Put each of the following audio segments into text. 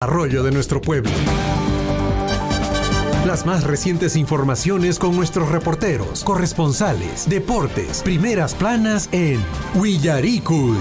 Desarrollo de nuestro pueblo. Las más recientes informaciones con nuestros reporteros, corresponsales, deportes, primeras planas en Willaricui.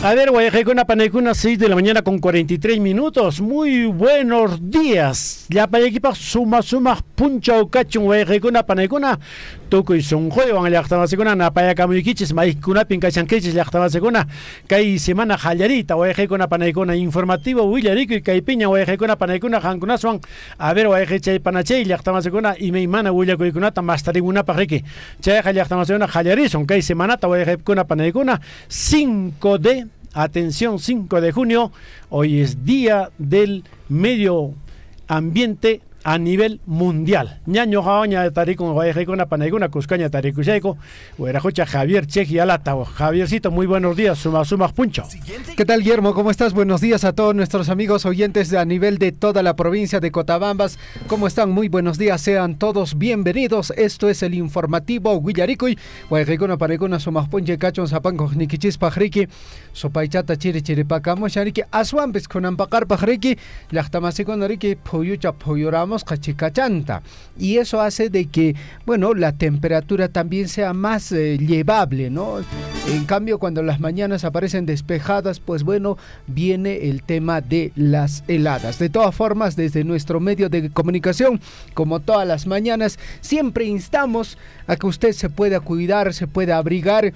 A ver, Guayajaycuna, Panaycuna, 6 de la mañana con 43 minutos. Muy buenos días. Ya para equipa suma puncha o cachun Guayajaycuna, Panaycuna. Toco y son juego en la actamasecuna, Napaya Camuiquiches, Maicuna, Pincachanqueches, la actamasecuna. Cay semana Jallarita, Guayajaycuna, Panaycuna, informativo, Willarico y Caipiña, Guayajaycuna, Panaycuna, Jancunasuan. A ver, Guayajaychay, Panachay, la actamasecuna, y Meimana, Willacoicuna, Mastariguna, Pajeque. Chay, la actamasecuna, Jallarizon, Cay semana, Guayajaycuna, Panaycuna, 5 de. Atención, 5 de junio, hoy es Día del Medio Ambiente a nivel mundial. Ñaño jaoña taricon guayajaycuna panayguna cuscaña taricusayco, huerajocha Javier Cheji Alata. Javiercito, muy buenos días, sumas puncho. ¿Qué tal, Guillermo? ¿Cómo estás? Buenos días a todos nuestros amigos oyentes a nivel de toda la provincia de Cotabambas. ¿Cómo están? Muy buenos días, sean todos bienvenidos. Esto es el informativo Willaricui, guayajaycuna panayguna sumas punche cachon zapanco niquichis pajriki, sopaichata chiripaca moshariki, asuampes con ampacar pajriki, lachtamasicon riki, puyucha puyurama cachicachanta, y eso hace de que, bueno, la temperatura también sea más llevable, ¿no? En cambio, cuando las mañanas aparecen despejadas, pues bueno, viene el tema de las heladas. De todas formas, desde nuestro medio de comunicación, como todas las mañanas, siempre instamos a que usted se pueda cuidar, se pueda abrigar,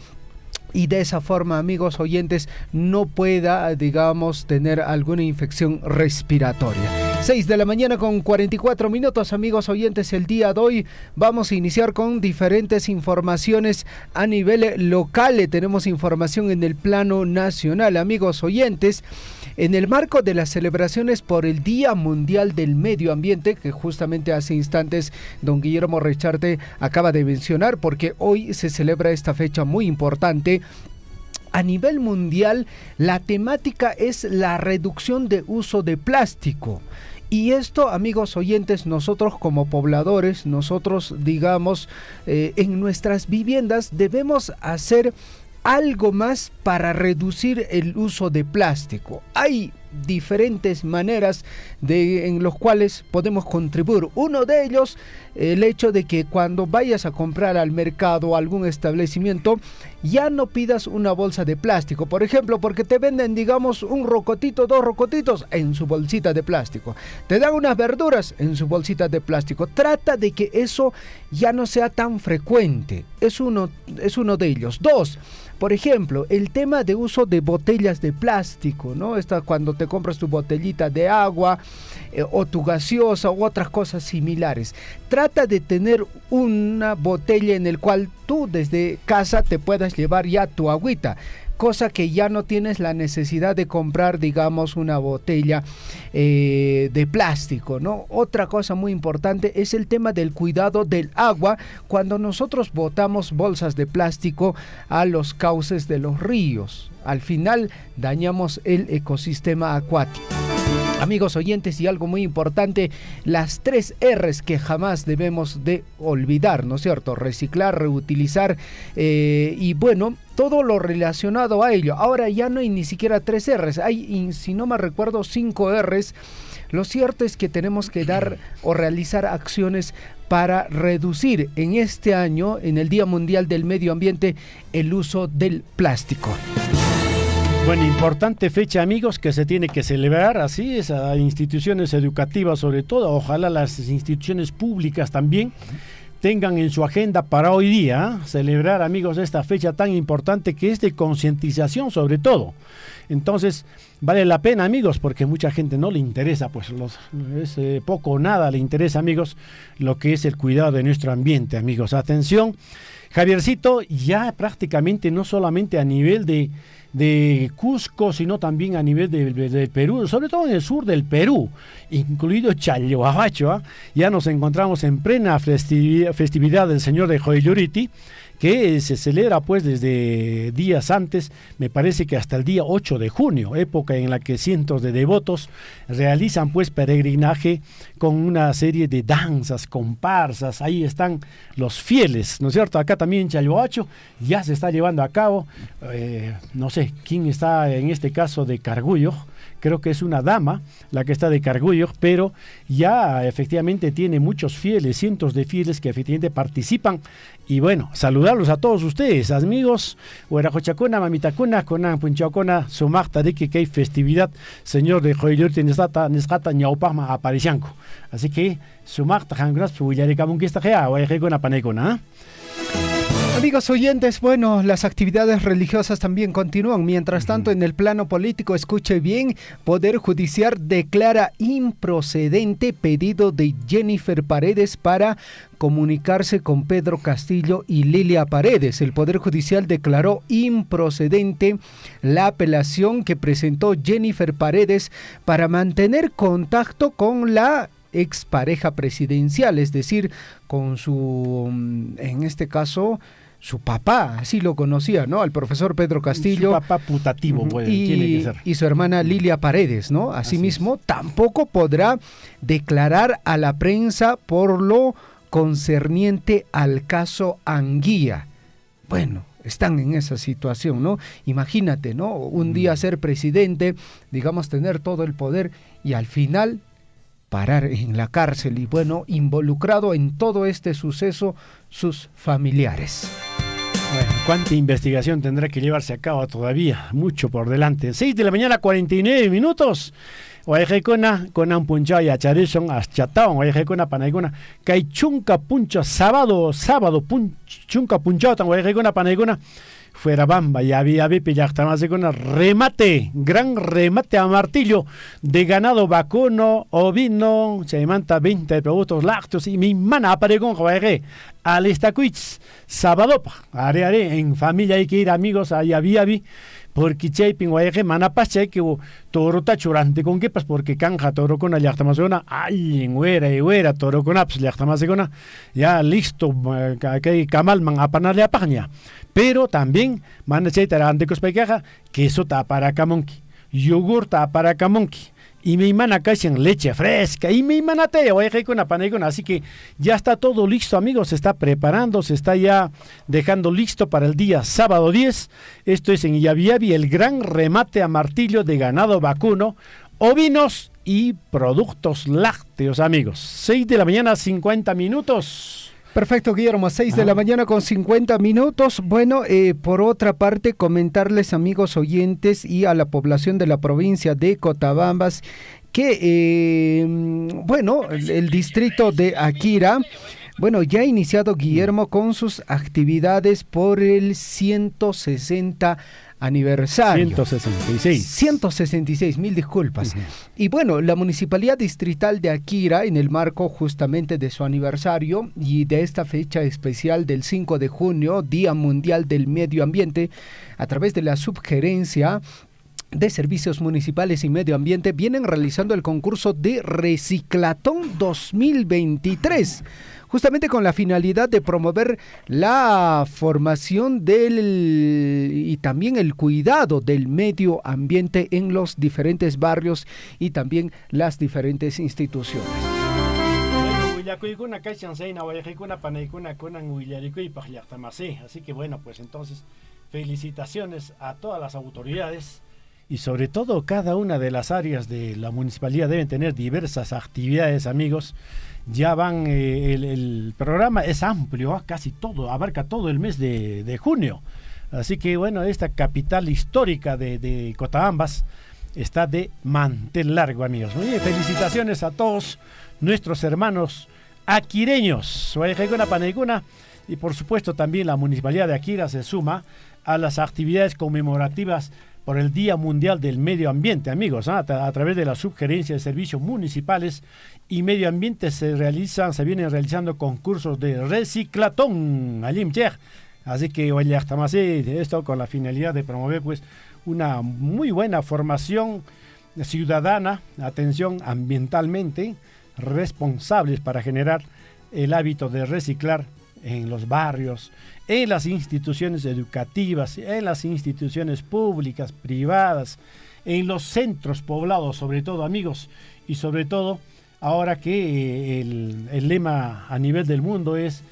y de esa forma, amigos oyentes, no pueda, digamos, tener alguna infección respiratoria. 6 de la mañana con 44 minutos, amigos oyentes. El día de hoy vamos a iniciar con diferentes informaciones a nivel local. Tenemos información en el plano nacional, amigos oyentes. En el marco de las celebraciones por el Día Mundial del Medio Ambiente, que justamente hace instantes don Guillermo Recharte acaba de mencionar, porque hoy se celebra esta fecha muy importante. A nivel mundial, la temática es la reducción de uso de plástico. Y esto, amigos oyentes, nosotros como pobladores, nosotros, digamos, en nuestras viviendas debemos hacer algo más para reducir el uso de plástico. Hay diferentes maneras en los cuales podemos contribuir. Uno de ellos, el hecho de que cuando vayas a comprar al mercado o algún establecimiento, ya no pidas una bolsa de plástico, por ejemplo, porque te venden, digamos, un rocotito, 2 rocotitos en su bolsita de plástico. Te dan unas verduras en su bolsita de plástico. Trata de que eso ya no sea tan frecuente. Es uno de ellos. 2, por ejemplo, el tema de uso de botellas de plástico, ¿no? Cuando te compras tu botellita de agua o tu gaseosa u otras cosas similares. Trata de tener una botella en el cual tú desde casa te puedas llevar ya tu agüita, cosa que ya no tienes la necesidad de comprar, digamos, una botella de plástico, ¿no? Otra cosa muy importante es el tema del cuidado del agua cuando nosotros botamos bolsas de plástico a los cauces de los ríos. Al final dañamos el ecosistema acuático. Amigos oyentes, y algo muy importante, las 3 R's que jamás debemos de olvidar, ¿no es cierto? Reciclar, reutilizar y bueno, todo lo relacionado a ello. Ahora ya no hay ni siquiera 3 R's, hay, si no me recuerdo, 5 R's. Lo cierto es que tenemos que dar o realizar acciones para reducir en este año, en el Día Mundial del Medio Ambiente, el uso del plástico. Bueno, importante fecha, amigos, que se tiene que celebrar, así es, a instituciones educativas sobre todo, ojalá las instituciones públicas también tengan en su agenda para hoy día celebrar, amigos, esta fecha tan importante que es de concientización sobre todo. Entonces, vale la pena, amigos, porque mucha gente no le interesa, pues poco o nada le interesa, amigos, lo que es el cuidado de nuestro ambiente, amigos. Atención, Javiercito, ya prácticamente no solamente a nivel de Cusco, sino también a nivel de Perú, sobre todo en el sur del Perú, incluido Chalhuahuacho, ya nos encontramos en plena festividad del Señor de Joyuriti, que se celebra pues desde días antes, me parece que hasta el día 8 de junio, época en la que cientos de devotos realizan pues peregrinaje con una serie de danzas, comparsas, ahí están los fieles, ¿no es cierto? Acá también en Chalhuacho ya se está llevando a cabo, no sé quién está en este caso de Cargullo, creo que es una dama la que está de Cargullo, pero ya efectivamente tiene muchos fieles, cientos de fieles que efectivamente participan. Y bueno, saludarlos a todos ustedes, amigos, Huerajochacona, Mamitacona, Conan, Punchacona, Sumacta, de que hay festividad, Señor de Joyurti, Nesgata, Ñaupama, Aparicianco. Así que, Sumacta, Jangras, Huillaricamunquista, Gea, Huayajecona, Panecona. Amigos oyentes, bueno, las actividades religiosas también continúan. Mientras tanto, en el plano político, escuche bien, Poder Judicial declara improcedente pedido de Jennifer Paredes para comunicarse con Pedro Castillo y Lilia Paredes. El Poder Judicial declaró improcedente la apelación que presentó Jennifer Paredes para mantener contacto con la expareja presidencial, es decir, con su, en este caso, su papá, así lo conocía, ¿no? Al profesor Pedro Castillo. Su papá putativo, tiene que ser. Y su hermana Lilia Paredes, ¿no? Asimismo, tampoco podrá declarar a la prensa por lo concerniente al caso Anguía. Bueno, están en esa situación, ¿no? Imagínate, ¿no? Un día ser presidente, digamos, tener todo el poder y al final parar en la cárcel y bueno, involucrado en todo este suceso sus familiares. Bueno, ¿cuánta investigación tendrá que llevarse a cabo todavía? Mucho por delante. 6 de la mañana, 49 minutos. Guayajecona, Conan Puncha y Acharison, Aschatao, Guayajecona, Panaigona, Caichunca Puncha, sábado, Chunca Punchao, Guayajecona, Panaigona. Fuera Bamba, ya había con remate, gran remate a martillo de ganado vacuno, ovino, se manta 20 productos lácteos y mi mana aparecó con al estacuich, sábado, are, en familia hay que ir, amigos, ahí había porque chaping guayaje manapache que toro tachurante con qué pas porque canja toro con allá tamazona ay en güera toro con aps ya tamazona ya listo que camal man apanarle a paña pero también manda cheitara ante cospecaja queso ta para camonqui yogur ta para camonqui y mi mana casi en leche fresca y mi mana te guayaje con apanegona, así que ya está todo listo, amigos, se está preparando, se está ya dejando listo para el día sábado 10. Esto es en Yaviavi, el gran remate a martillo de ganado vacuno, ovinos y productos lácteos, amigos. 6 de la mañana, 50 minutos. Perfecto, Guillermo, 6 de la mañana con 50 minutos. Bueno, por otra parte, comentarles, amigos oyentes, y a la población de la provincia de Cotabambas, que, bueno, el distrito de Akira, bueno, ya ha iniciado, Guillermo, con sus actividades por el 160 aniversario. 166, mil disculpas. Y bueno, la Municipalidad Distrital de Akira, en el marco justamente de su aniversario y de esta fecha especial del 5 de junio, Día Mundial del Medio Ambiente, a través de la Subgerencia de Servicios Municipales y Medio Ambiente, vienen realizando el concurso de Reciclatón 2023. Justamente con la finalidad de promover la formación y también el cuidado del medio ambiente en los diferentes barrios y también las diferentes instituciones. Así que bueno, pues entonces felicitaciones a todas las autoridades y sobre todo cada una de las áreas de la municipalidad deben tener diversas actividades, amigos. Ya van, el programa es amplio, casi todo, abarca todo el mes de junio. Así que bueno, esta capital histórica de Cotabambas está de mantel largo, amigos. Muy bien, felicitaciones a todos nuestros hermanos aquireños, Guayajaycuna, Paneicuna, y por supuesto también la Municipalidad de Aquira se suma a las actividades conmemorativas por el Día Mundial del Medio Ambiente, amigos. A través de la Subgerencia de Servicios Municipales y Medio Ambiente se vienen realizando concursos de reciclatón, así que oye, hasta más esto con la finalidad de promover pues una muy buena formación ciudadana, atención ambientalmente responsables para generar el hábito de reciclar en los barrios, en las instituciones educativas, en las instituciones públicas, privadas, en los centros poblados, sobre todo, amigos, y sobre todo ahora que el lema a nivel del mundo es,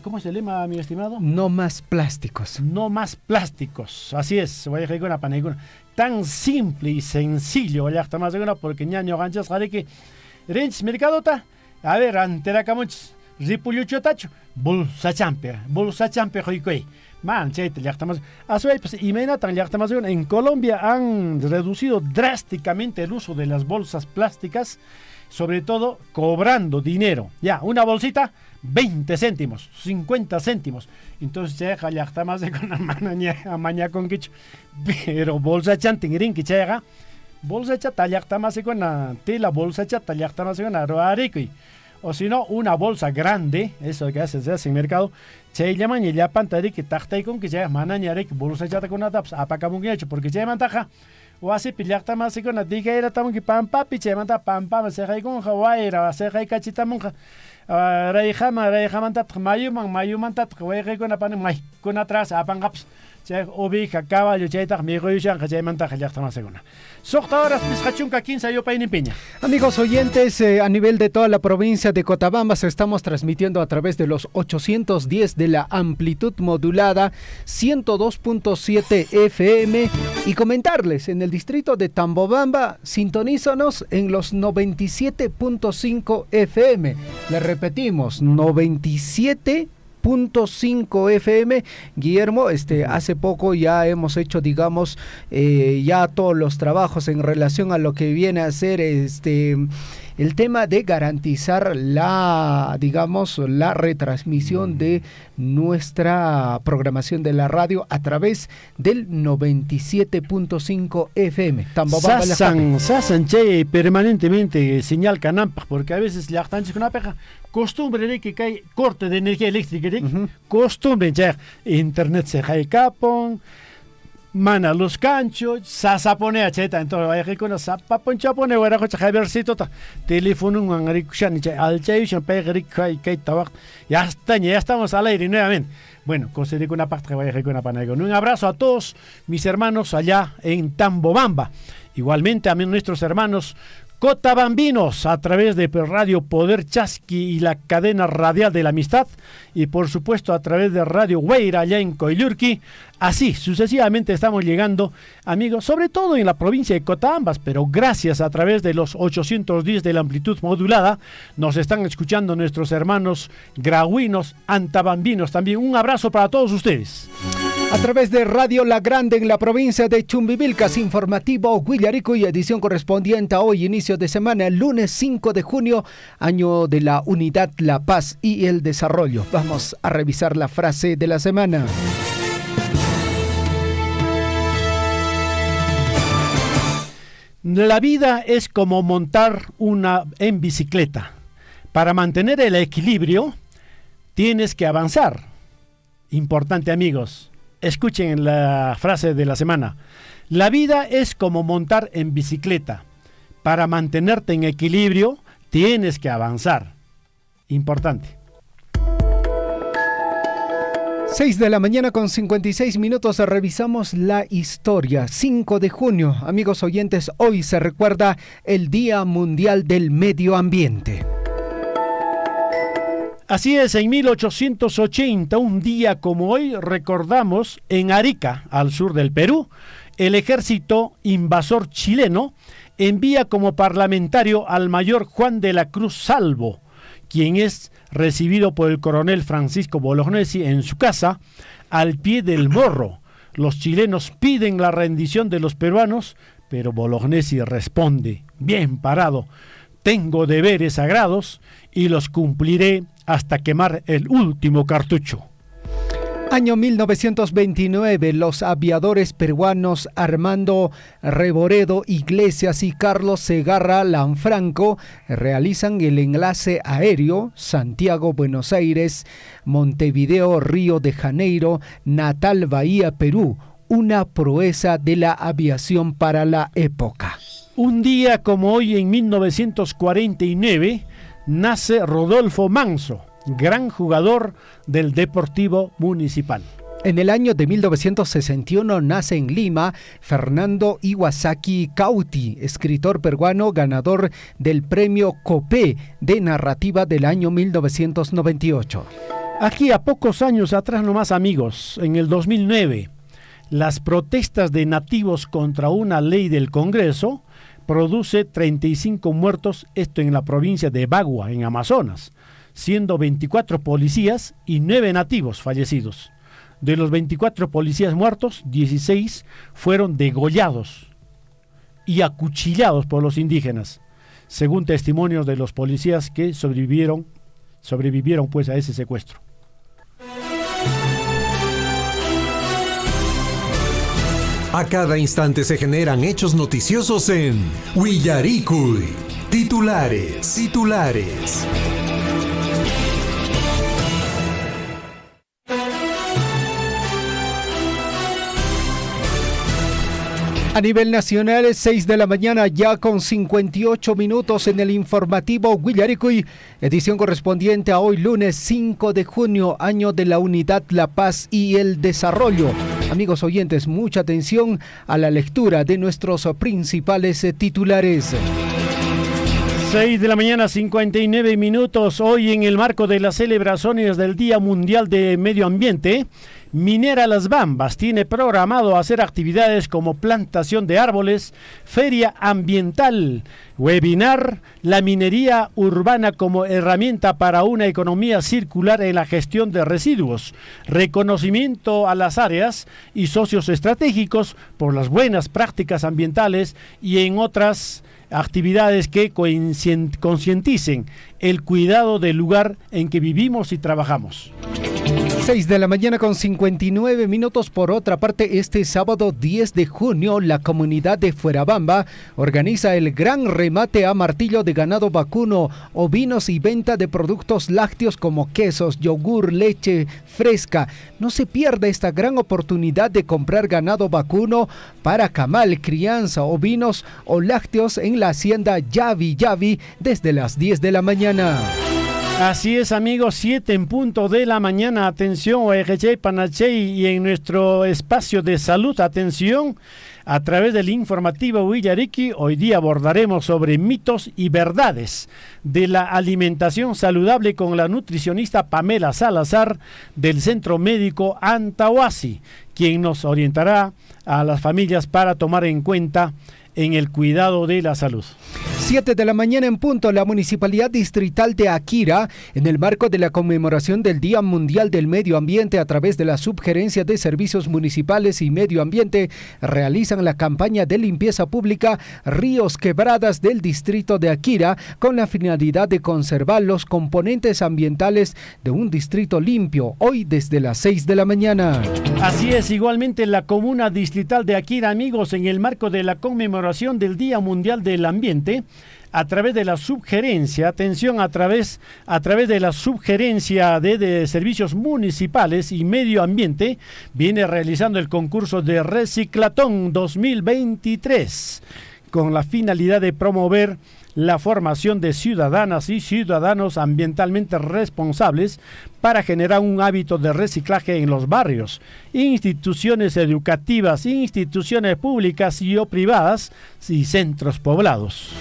¿cómo es el lema, mi estimado? No más plásticos. No más plásticos, así es, tan simple y sencillo, porque ñaño ganchas, que Rench mercadota, a ver, antera camuch, ripullucho tacho, bolsa champe, hoycoy. Man, chete, pues, en Colombia han reducido drásticamente el uso de las bolsas plásticas, sobre todo cobrando dinero. Ya, una bolsita, 20 céntimos, 50 céntimos. Entonces, ya está más de con la maña con quicho. Pero bolsa chantingrin que chega. Bolsa chata ya está más con la tela, bolsa chata ya está más con la roariqui. O si no, una bolsa grande, eso que hace en mercado, se llaman y ya pantari que tachta y con que ya manañare que bolsa chata con la taps, apacamos hecho, porque ya mantaja. O así pillar más con la diga era tamo que pampa, piche manta pampa, se hay con Hawaii, se hay cachita monja. Reyjamanta, mayumanta, con la pan, con atrás, apangaps. Oveja, caballo, chayta, mi royuchan, chaymanta, ya más segunda. Sohtahoras, Pizcachunca, 15, yo pain piña. Amigos oyentes, a nivel de toda la provincia de Cotabambas, estamos transmitiendo a través de los 810 de la amplitud modulada, 102.7 FM. Y comentarles, en el distrito de Tambobamba, sintonízanos en los 97.5 FM. Le repetimos, 97.5 FM. Guillermo, hace poco ya hemos hecho, digamos, ya todos los trabajos en relación a lo que viene a ser el tema de garantizar la retransmisión de nuestra programación de la radio a través del 97.5 FM. Sasan che permanentemente señal canampa, porque a veces la con una peja costumbre de que hay corte de energía eléctrica, costumbre ya internet se cae capon, mana los canchos, sasapone a cheta, entonces vaya con sapapon chapone, o era cocha javersito, teléfono, un angaricuchan, al chayo, pegrica y tabak, ya estamos al aire nuevamente. Bueno, concedí con una parte, vaya con una panega. Un abrazo a todos mis hermanos allá en Tambobamba. Igualmente a nuestros hermanos cotabambinos a través de Radio Poder Chasqui y la cadena radial de la amistad, y por supuesto a través de Radio Huayra allá en Coilurqui. Así sucesivamente estamos llegando, amigos, sobre todo en la provincia de Cotabambas, pero gracias a través de los 810 de la amplitud modulada nos están escuchando nuestros hermanos grauinos, antabambinos también. Un abrazo para todos ustedes. A través de Radio La Grande en la provincia de Chumbivilcas, informativo Huillarico y edición correspondiente a hoy, inicio de semana, el lunes 5 de junio, año de la unidad, la paz y el desarrollo. Vamos a revisar la frase de la semana. La vida es como montar en bicicleta. Para mantener el equilibrio, tienes que avanzar. Importante, amigos. Escuchen la frase de la semana. La vida es como montar en bicicleta. Para mantenerte en equilibrio, tienes que avanzar. Importante. 6 de la mañana con 56 minutos, revisamos la historia. 5 de junio, amigos oyentes, hoy se recuerda el Día Mundial del Medio Ambiente. Así es, en 1880, un día como hoy, recordamos en Arica, al sur del Perú, el ejército invasor chileno envía como parlamentario al mayor Juan de la Cruz Salvo, quien es recibido por el coronel Francisco Bolognesi en su casa, al pie del Morro, Los chilenos piden la rendición de los peruanos, pero Bolognesi responde, bien parado, tengo deberes sagrados y los cumpliré hasta quemar el último cartucho. Año 1929, los aviadores peruanos Armando Reboredo Iglesias y Carlos Segarra Lanfranco realizan el enlace aéreo Santiago-Buenos Aires, Montevideo-Río de Janeiro, Natal-Bahía, Perú, una proeza de la aviación para la época. Un día como hoy en 1949 nace Rodolfo Manso, gran jugador del Deportivo Municipal. En el año de 1961 nace en Lima Fernando Iwasaki Cauti, escritor peruano ganador del premio Copé de narrativa del año 1998. Aquí a pocos años atrás nomás, amigos, en el 2009, las protestas de nativos contra una ley del Congreso produce 35 muertos, esto en la provincia de Bagua, en Amazonas, siendo 24 policías y 9 nativos fallecidos. De los 24 policías muertos, 16 fueron degollados y acuchillados por los indígenas, según testimonios de los policías que sobrevivieron pues a ese secuestro. A cada instante se generan hechos noticiosos en Willaricui. Titulares. A nivel nacional, 6 de la mañana, ya con 58 minutos en el informativo Willaricui, edición correspondiente a hoy lunes 5 de junio, año de la unidad, la paz y el desarrollo. Amigos oyentes, mucha atención a la lectura de nuestros principales titulares. 6 de la mañana, 59 minutos. Hoy, en el marco de las celebraciones del Día Mundial de Medio Ambiente, Minera Las Bambas tiene programado hacer actividades como plantación de árboles, feria ambiental, webinar, la minería urbana como herramienta para una economía circular en la gestión de residuos, reconocimiento a las áreas y socios estratégicos por las buenas prácticas ambientales y en otras actividades que concienticen el cuidado del lugar en que vivimos y trabajamos. 6 de la mañana con 59 minutos. Por otra parte, este sábado 10 de junio, la comunidad de Fuerabamba organiza el gran remate a martillo de ganado vacuno, ovinos y venta de productos lácteos como quesos, yogur, leche fresca. No se pierda esta gran oportunidad de comprar ganado vacuno para camal, crianza, ovinos o lácteos en la hacienda Yavi desde las 10 de la mañana. Así es, amigos, 7 en punto de la mañana. Atención, Oejeche, Panachay, y en nuestro espacio de salud, atención, a través del informativo Willaricui, hoy día abordaremos sobre mitos y verdades de la alimentación saludable con la nutricionista Pamela Salazar del Centro Médico Antahuasi, quien nos orientará a las familias para tomar en cuenta en el cuidado de la salud. 7 de la mañana en punto, la Municipalidad Distrital de Akira, en el marco de la conmemoración del Día Mundial del Medio Ambiente a través de la Subgerencia de Servicios Municipales y Medio Ambiente, realizan la campaña de limpieza pública Ríos Quebradas del distrito de Akira con la finalidad de conservar los componentes ambientales de un distrito limpio, hoy desde las 6 de la mañana. Así es, igualmente la Comuna Distrital de Akira, amigos, en el marco de la conmemoración del Día Mundial del Ambiente, a través de la subgerencia, atención, a través de la subgerencia de servicios municipales y medio ambiente, viene realizando el concurso de Reciclatón 2023, con la finalidad de promover la formación de ciudadanas y ciudadanos ambientalmente responsables para generar un hábito de reciclaje en los barrios, instituciones educativas, instituciones públicas y o privadas y centros poblados.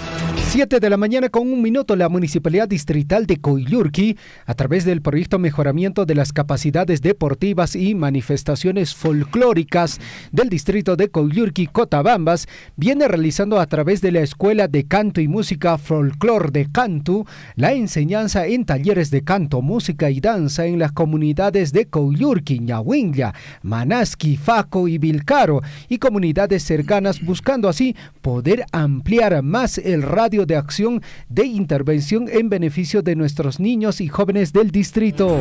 7 de la mañana con 1 minuto, la Municipalidad Distrital de Coyllurqui, a través del proyecto Mejoramiento de las Capacidades Deportivas y Manifestaciones Folclóricas del Distrito de Coyllurqui, Cotabambas, viene realizando a través de la Escuela de Canto y Música Folclor de Cantu la enseñanza en talleres de canto, música y danza en las comunidades de Coyllurqui, Ñahuinlla, Manasqui, Faco y Vilcaro y comunidades cercanas, buscando así poder ampliar más el radio de acción de intervención en beneficio de nuestros niños y jóvenes del distrito.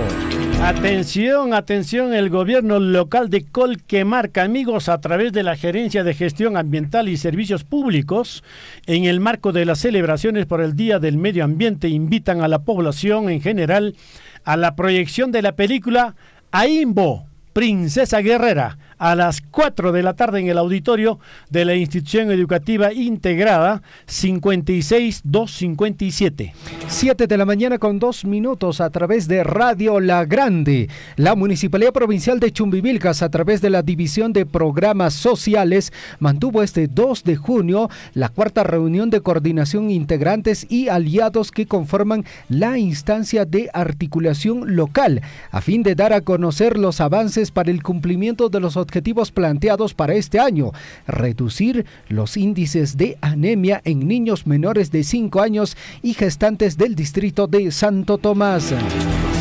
Atención, atención, el gobierno local de Colquemarca, amigos, a través de la Gerencia de Gestión Ambiental y Servicios Públicos, en el marco de las celebraciones por el Día del Medio Ambiente, invitan a la población en general a la proyección de la película Aimbo, Princesa Guerrera, a las 4 de la tarde en el auditorio de la Institución Educativa Integrada 56257. 7 de la mañana con 2 minutos a través de Radio La Grande. La Municipalidad Provincial de Chumbivilcas, a través de la División de Programas Sociales, mantuvo este 2 de junio la cuarta reunión de coordinación integrantes y aliados que conforman la instancia de articulación local, a fin de dar a conocer los avances para el cumplimiento de los objetivos planteados para este año: reducir los índices de anemia en niños menores de 5 años y gestantes del distrito de Santo Tomás.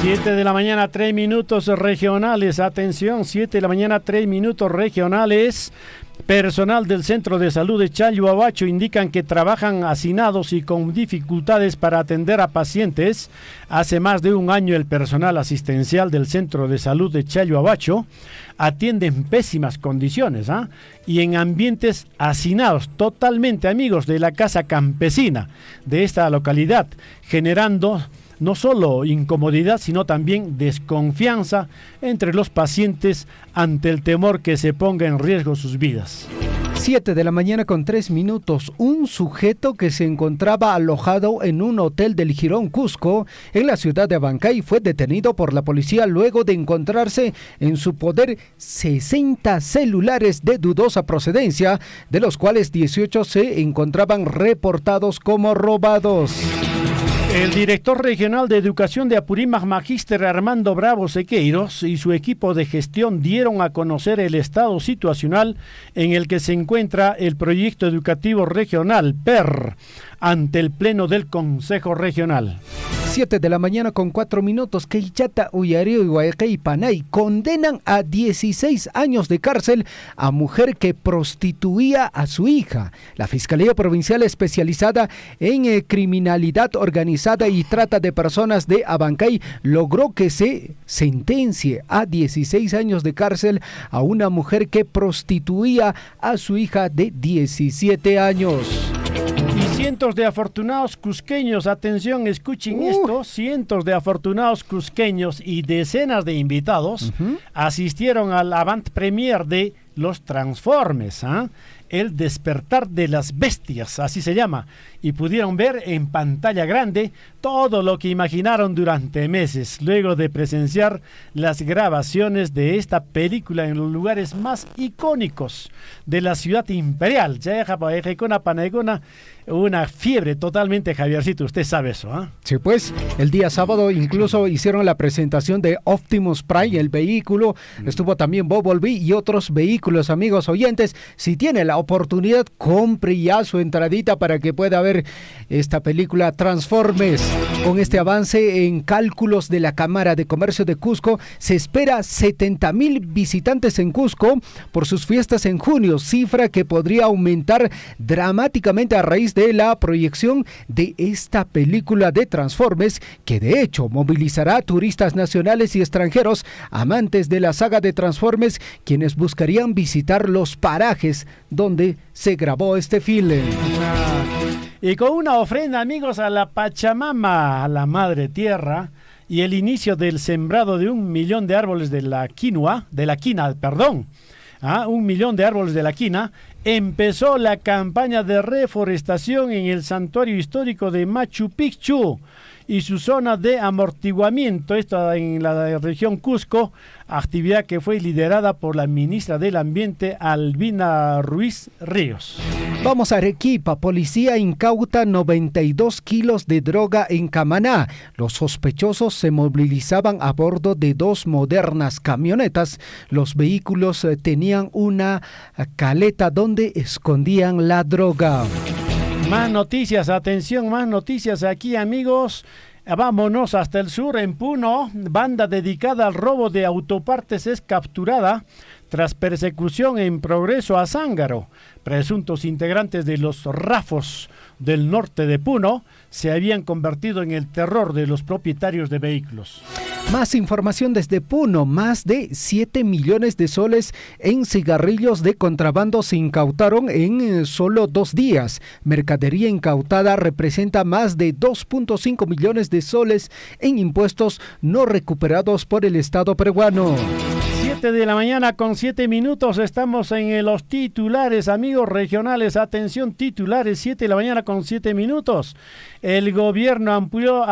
7 de la mañana, 3 minutos regionales. Atención, 7 de la mañana, 3 minutos regionales. Personal del Centro de Salud de Chalhuahuacho indican que trabajan hacinados y con dificultades para atender a pacientes. Hace más de un año el personal asistencial del Centro de Salud de Chalhuahuacho atiende en pésimas condiciones, y en ambientes hacinados totalmente, amigos, de la casa campesina de esta localidad, generando no solo incomodidad, sino también desconfianza entre los pacientes ante el temor que se ponga en riesgo sus vidas. 7 de la mañana con 3 minutos. Un sujeto que se encontraba alojado en un hotel del Jirón Cusco, en la ciudad de Abancay, fue detenido por la policía luego de encontrarse en su poder 60 celulares de dudosa procedencia, de los cuales 18 se encontraban reportados como robados. El director regional de Educación de Apurímac, Magíster Armando Bravo Sequeiros, y su equipo de gestión dieron a conocer el estado situacional en el que se encuentra el proyecto educativo regional PER ante el pleno del Consejo Regional. 7 de la mañana con 4 minutos. Queichata, Uyario y Guayacay Panay condenan a 16 años de cárcel a mujer que prostituía a su hija. La Fiscalía Provincial Especializada en Criminalidad Organizada y Trata de Personas de Abancay logró que se sentencie a 16 años de cárcel a una mujer que prostituía a su hija de 17 años. Y cientos de afortunados cusqueños, atención, escuchen esto, cientos de afortunados cusqueños y decenas de invitados asistieron al avant premier de Los Transformes, El despertar de las bestias, así se llama, y pudieron ver en pantalla grande todo lo que imaginaron durante meses, luego de presenciar las grabaciones de esta película en los lugares más icónicos de la ciudad imperial. Una fiebre totalmente, Javiercito, usted sabe eso, Sí, pues, el día sábado incluso hicieron la presentación de Optimus Prime, el vehículo, estuvo también Bumblebee y otros vehículos, amigos oyentes. Si tiene la oportunidad, compre ya su entradita para que pueda ver esta película Transformes. Con este avance en cálculos de la Cámara de Comercio de Cusco, se espera 70,000 visitantes en Cusco por sus fiestas en junio, cifra que podría aumentar dramáticamente a raíz de la proyección de esta película de Transformes, que de hecho movilizará a turistas nacionales y extranjeros amantes de la saga de Transformes, quienes buscarían visitar los parajes donde se grabó este film. Y con una ofrenda, amigos, a la Pachamama, a la Madre Tierra, y el inicio del sembrado de 1 millón de árboles de la quina, 1 millón de árboles de la quina, empezó la campaña de reforestación en el santuario histórico de Machu Picchu. y su zona de amortiguamiento, esto en la región Cusco, actividad que fue liderada por la ministra del Ambiente, Albina Ruiz Ríos. Vamos a Arequipa. Policía incauta 92 kilos de droga en Camaná. Los sospechosos se movilizaban a bordo de 2 modernas camionetas. Los vehículos tenían una caleta donde escondían la droga. Más noticias, atención, más noticias aquí, amigos. Vámonos hasta el sur, en Puno. Banda dedicada al robo de autopartes es capturada tras persecución en progreso a Zángaro. Presuntos integrantes de los Rafos del norte de Puno se habían convertido en el terror de los propietarios de vehículos. Más información desde Puno. Más de 7 millones de soles en cigarrillos de contrabando se incautaron en solo 2 días. Mercadería incautada representa más de 2.5 millones de soles en impuestos no recuperados por el Estado peruano. 7 de la mañana con 7 minutos, estamos en los titulares, amigos regionales, atención titulares, 7 de la mañana con 7 minutos. El gobierno amplió,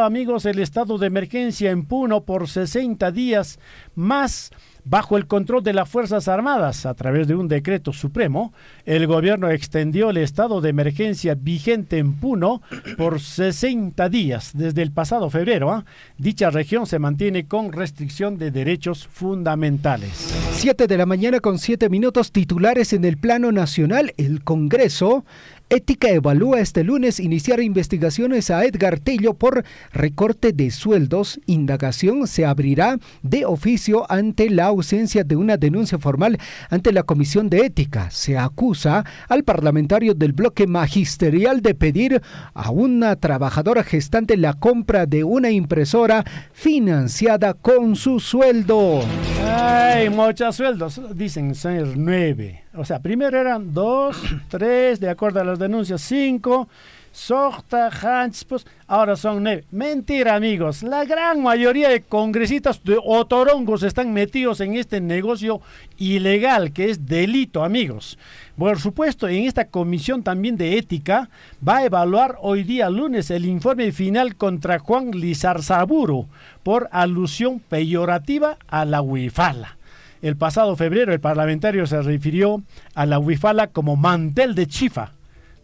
amigos, el estado de emergencia en Puno por 60 días más bajo el control de las Fuerzas Armadas. A través de un decreto supremo, el gobierno extendió el estado de emergencia vigente en Puno por 60 días desde el pasado febrero. Dicha región se mantiene con restricción de derechos fundamentales. 7 de la mañana con 7 minutos, titulares en el plano nacional. El Congreso Ética evalúa este lunes iniciar investigaciones a Edgar Tello por recorte de sueldos. Indagación se abrirá de oficio ante la ausencia de una denuncia formal ante la Comisión de Ética. Se acusa al parlamentario del bloque magisterial de pedir a una trabajadora gestante la compra de una impresora financiada con su sueldo. Ay, muchos sueldos, dicen ser 9. O sea, primero eran 2, 3, de acuerdo a las denuncias, 5, Sorta, Hans, pues ahora son 9. Mentira, amigos. La gran mayoría de congresistas de otorongos están metidos en este negocio ilegal, que es delito, amigos. Por supuesto, en esta comisión también de ética va a evaluar hoy día lunes el informe final contra Juan Lizarzaburu por alusión peyorativa a la huifala. El pasado febrero el parlamentario se refirió a la huifala como mantel de chifa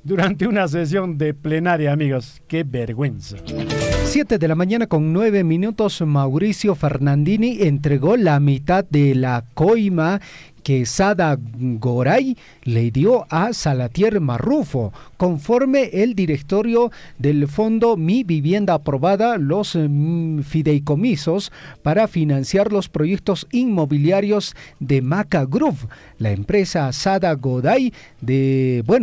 durante una sesión de plenaria, amigos. ¡Qué vergüenza! 7 de la mañana con 9 minutos, Mauricio Fernandini entregó la mitad de la coima que Sada Goray le dio a Salatiel Marrufo. Conforme el directorio del fondo Mi Vivienda Aprobada, los fideicomisos para financiar los proyectos inmobiliarios de Maca Group. La empresa Sada Goray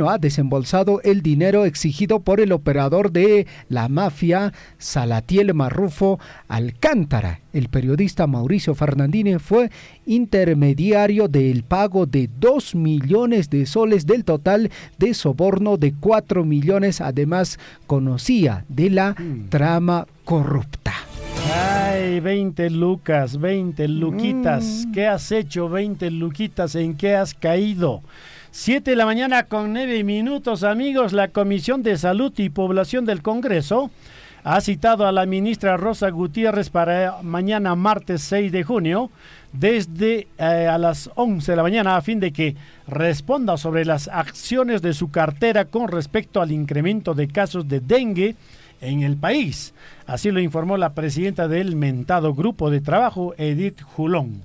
ha desembolsado el dinero exigido por el operador de la mafia Salatiel Marrufo Alcántara. El periodista Mauricio Fernandini fue intermediario del pago de 2 millones de soles del total de soborno de 4 millones. Además, conocía de la trama corrupta. Ay, 20 lucas, 20 luquitas. ¿Qué has hecho, 20 luquitas? ¿En qué has caído? 7 de la mañana con 9 minutos, amigos. La Comisión de Salud y Población del Congreso ha citado a la ministra Rosa Gutiérrez para mañana martes 6 de junio desde a las 11 de la mañana a fin de que responda sobre las acciones de su cartera con respecto al incremento de casos de dengue en el país. Así lo informó la presidenta del mentado grupo de trabajo, Edith Julón.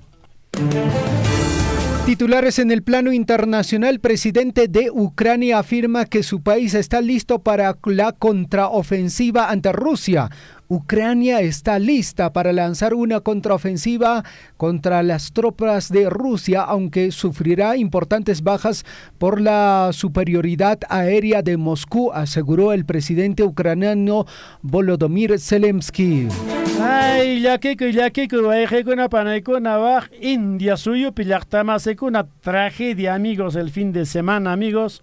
Titulares en el plano internacional. Presidente de Ucrania afirma que su país está listo para la contraofensiva ante Rusia. Ucrania está lista para lanzar una contraofensiva contra las tropas de Rusia, aunque sufrirá importantes bajas por la superioridad aérea de Moscú, aseguró el presidente ucraniano Volodymyr Zelensky. Ay, India suyo una tragedia, amigos, el fin de semana, amigos.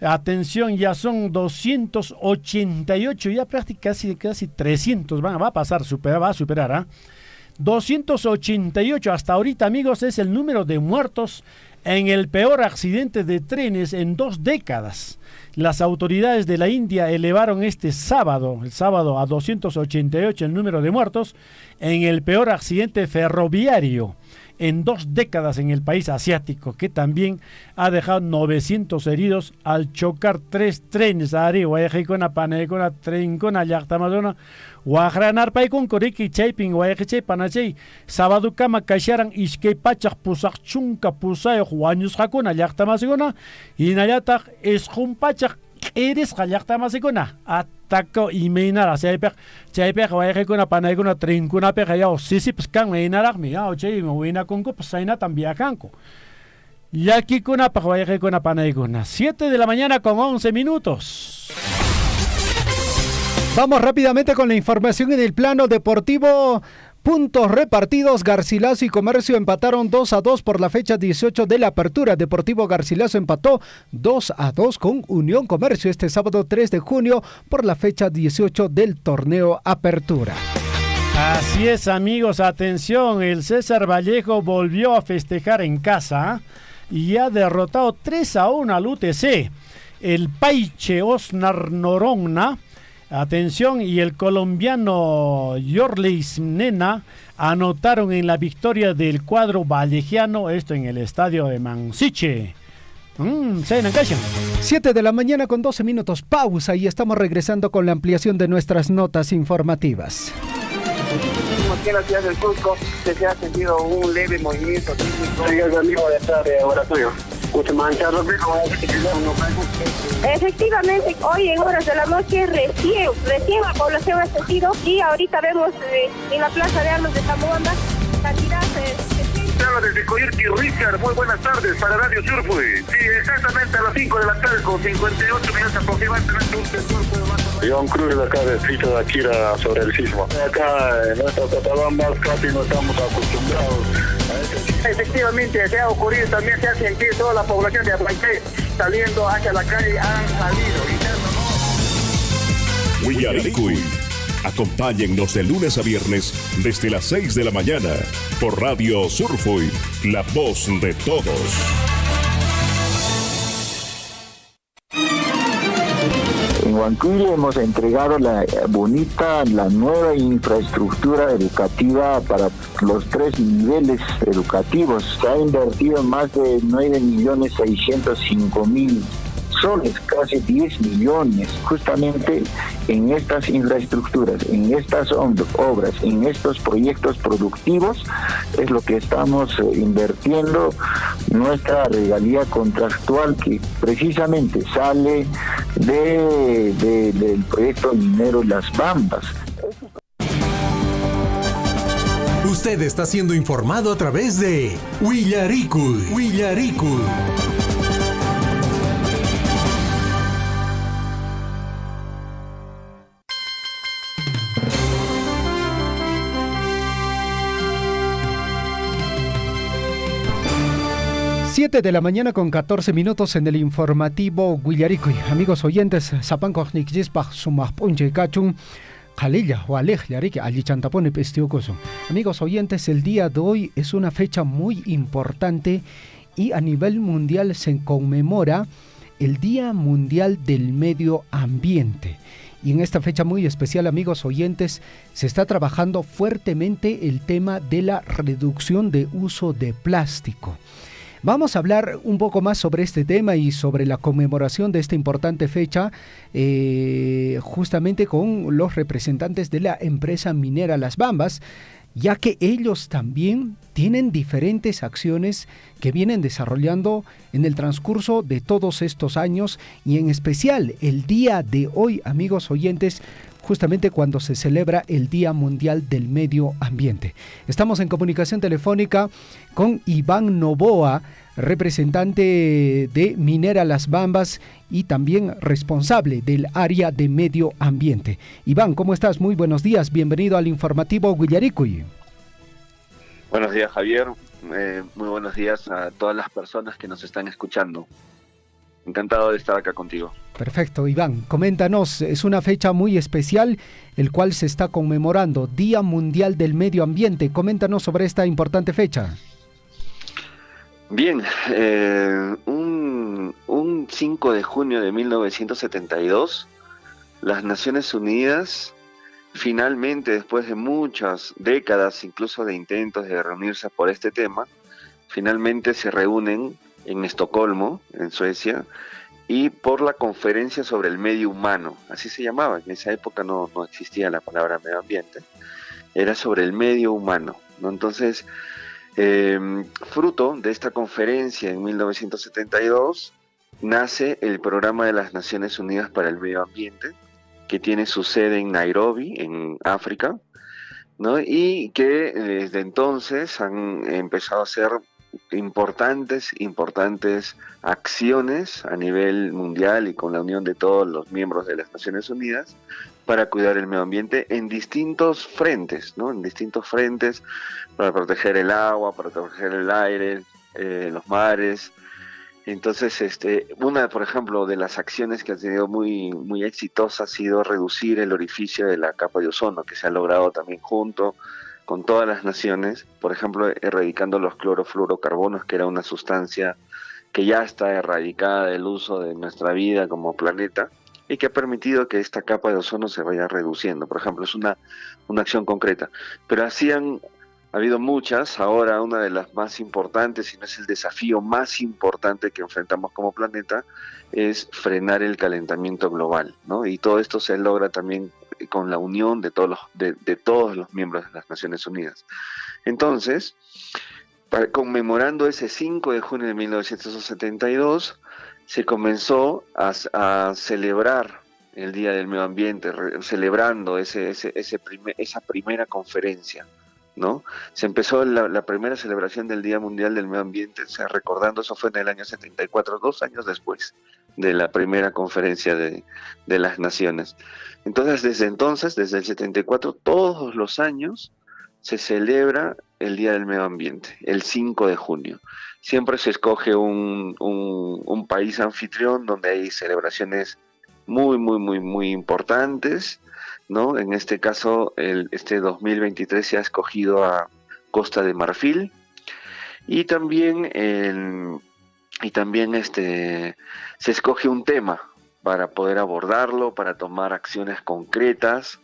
Atención, ya son 288, ya prácticamente casi 300, va a superar. 288 hasta ahorita, amigos, es el número de muertos en el peor accidente de trenes en 2 décadas. Las autoridades de la India elevaron el sábado a 288 el número de muertos en el peor accidente ferroviario en 2 décadas en el país asiático, que también ha dejado 900 heridos al chocar 3 trenes. Sábado kama kasharan iskay pachak pusak chunka pusayuq wañusqakuna llaqtamasikuna hinallataq isqun pachak q'irisqa llaqtamasikuna ataco imaynara chaypiq wayqikuna panaykuna trinkunapiqa yaw sisipas kanmi hinaraqmi yaw chay winakunkupas saynatan viajanku llakikunapaq wayqikuna panaykuna. 7 de la mañana con 11 minutos. Vamos rápidamente con la información en el plano deportivo. Puntos repartidos, Garcilaso y Comercio empataron 2-2 por la fecha 18 de la apertura. Deportivo Garcilaso empató 2-2 con Unión Comercio este sábado 3 de junio por la fecha 18 del torneo Apertura. Así es, amigos, atención, el César Vallejo volvió a festejar en casa y ha derrotado 3-1 al UTC. El Paiche Osnar Noronha, atención, y el colombiano Yorlis Nena anotaron en la victoria del cuadro vallejiano, esto en el estadio de Mansiche. 7 de la mañana con 12 minutos, pausa y estamos regresando con la ampliación de nuestras notas informativas. Aquí en la ciudad del Cusco se ha sentido un leve movimiento sísmico. Ahora tuyo. Efectivamente, hoy en horas de la noche recién la población ha sentido y ahorita vemos en la plaza de armas de Zamboanga cantidad Desde Coyurqui, Richard, muy buenas tardes para Radio Surfui. Sí, exactamente a las 5 de la tarde con 58 minutos aproximadamente. John Cruz de acá de Distrito de Akira sobre el sismo. Acá en nuestra Cotabamba casi no estamos acostumbrados a este. Efectivamente, se ha ocurrido, también se ha sentido toda la población de Atlante saliendo hacia la calle, han salido. Willaricui. Acompáñennos de lunes a viernes desde las 6 de la mañana por Radio Surfui, la voz de todos. En Huancuire hemos entregado la nueva infraestructura educativa para los 3 niveles educativos. Se ha invertido más de 9.605.000 soles, casi 10 millones, justamente en estas infraestructuras, en estas obras, en estos proyectos productivos, es lo que estamos invirtiendo nuestra regalía contractual que precisamente sale del proyecto minero Las Bambas. Usted está siendo informado a través de Willaricui. 7 de la mañana con 14 minutos en el informativo Willaricui. Amigos oyentes, Zapanco Nikjispach Sumachpunche Kachun Jalilla o Alej Yariki Allichantapone Pestiocoso. Amigos oyentes, el día de hoy es una fecha muy importante y a nivel mundial se conmemora el Día Mundial del Medio Ambiente. Y en esta fecha muy especial, amigos oyentes, se está trabajando fuertemente el tema de la reducción de uso de plástico. Vamos a hablar un poco más sobre este tema y sobre la conmemoración de esta importante fecha, justamente con los representantes de la empresa minera Las Bambas, ya que ellos también tienen diferentes acciones que vienen desarrollando en el transcurso de todos estos años y en especial el día de hoy, amigos oyentes, justamente cuando se celebra el Día Mundial del Medio Ambiente. Estamos en comunicación telefónica con Iván Novoa, representante de Minera Las Bambas y también responsable del área de medio ambiente. Iván, ¿cómo estás? Muy buenos días, bienvenido al informativo Willaricui. Buenos días, Javier, muy buenos días a todas las personas que nos están escuchando. Encantado de estar acá contigo. Perfecto, Iván, coméntanos, es una fecha muy especial, el cual se está conmemorando, Día Mundial del Medio Ambiente. Coméntanos sobre esta importante fecha. Bien, un 5 de junio de 1972, las Naciones Unidas finalmente, después de muchas décadas, incluso de intentos de reunirse por este tema, finalmente se reúnen en Estocolmo, en Suecia, y por la Conferencia sobre el Medio Humano, así se llamaba. En esa época no existía la palabra medio ambiente, era sobre el medio humano, ¿no? Entonces, fruto de esta conferencia en 1972, nace el Programa de las Naciones Unidas para el Medio Ambiente, que tiene su sede en Nairobi, en África, ¿no? Y que desde entonces han empezado a hacer importantes acciones a nivel mundial y con la unión de todos los miembros de las Naciones Unidas para cuidar el medio ambiente en distintos frentes, ¿no? En distintos frentes para proteger el agua, para proteger el aire, los mares. Entonces, una, por ejemplo, de las acciones que ha tenido muy exitosa ha sido reducir el orificio de la capa de ozono, que se ha logrado también junto con todas las naciones, por ejemplo, erradicando los clorofluorocarbonos, que era una sustancia que ya está erradicada del uso de nuestra vida como planeta y que ha permitido que esta capa de ozono se vaya reduciendo. Por ejemplo, es una acción concreta. Pero así ha habido muchas. Ahora una de las más importantes, si no es el desafío más importante que enfrentamos como planeta, es frenar el calentamiento global, ¿no? Y todo esto se logra también con la unión de todos los miembros de las Naciones Unidas. Entonces, conmemorando ese 5 de junio de 1972, se comenzó a celebrar el Día del Medio Ambiente, celebrando esa primera conferencia, ¿no? Se empezó la primera celebración del Día Mundial del Medio Ambiente, recordando, eso fue en el año 74, 2 años después de la primera conferencia de las naciones. Entonces, desde el 74, todos los años se celebra el Día del Medio Ambiente, el 5 de junio. Siempre se escoge un país anfitrión donde hay celebraciones muy importantes, ¿no? En este caso, este 2023 se ha escogido a Costa de Marfil, y también se escoge un tema para poder abordarlo, para tomar acciones concretas.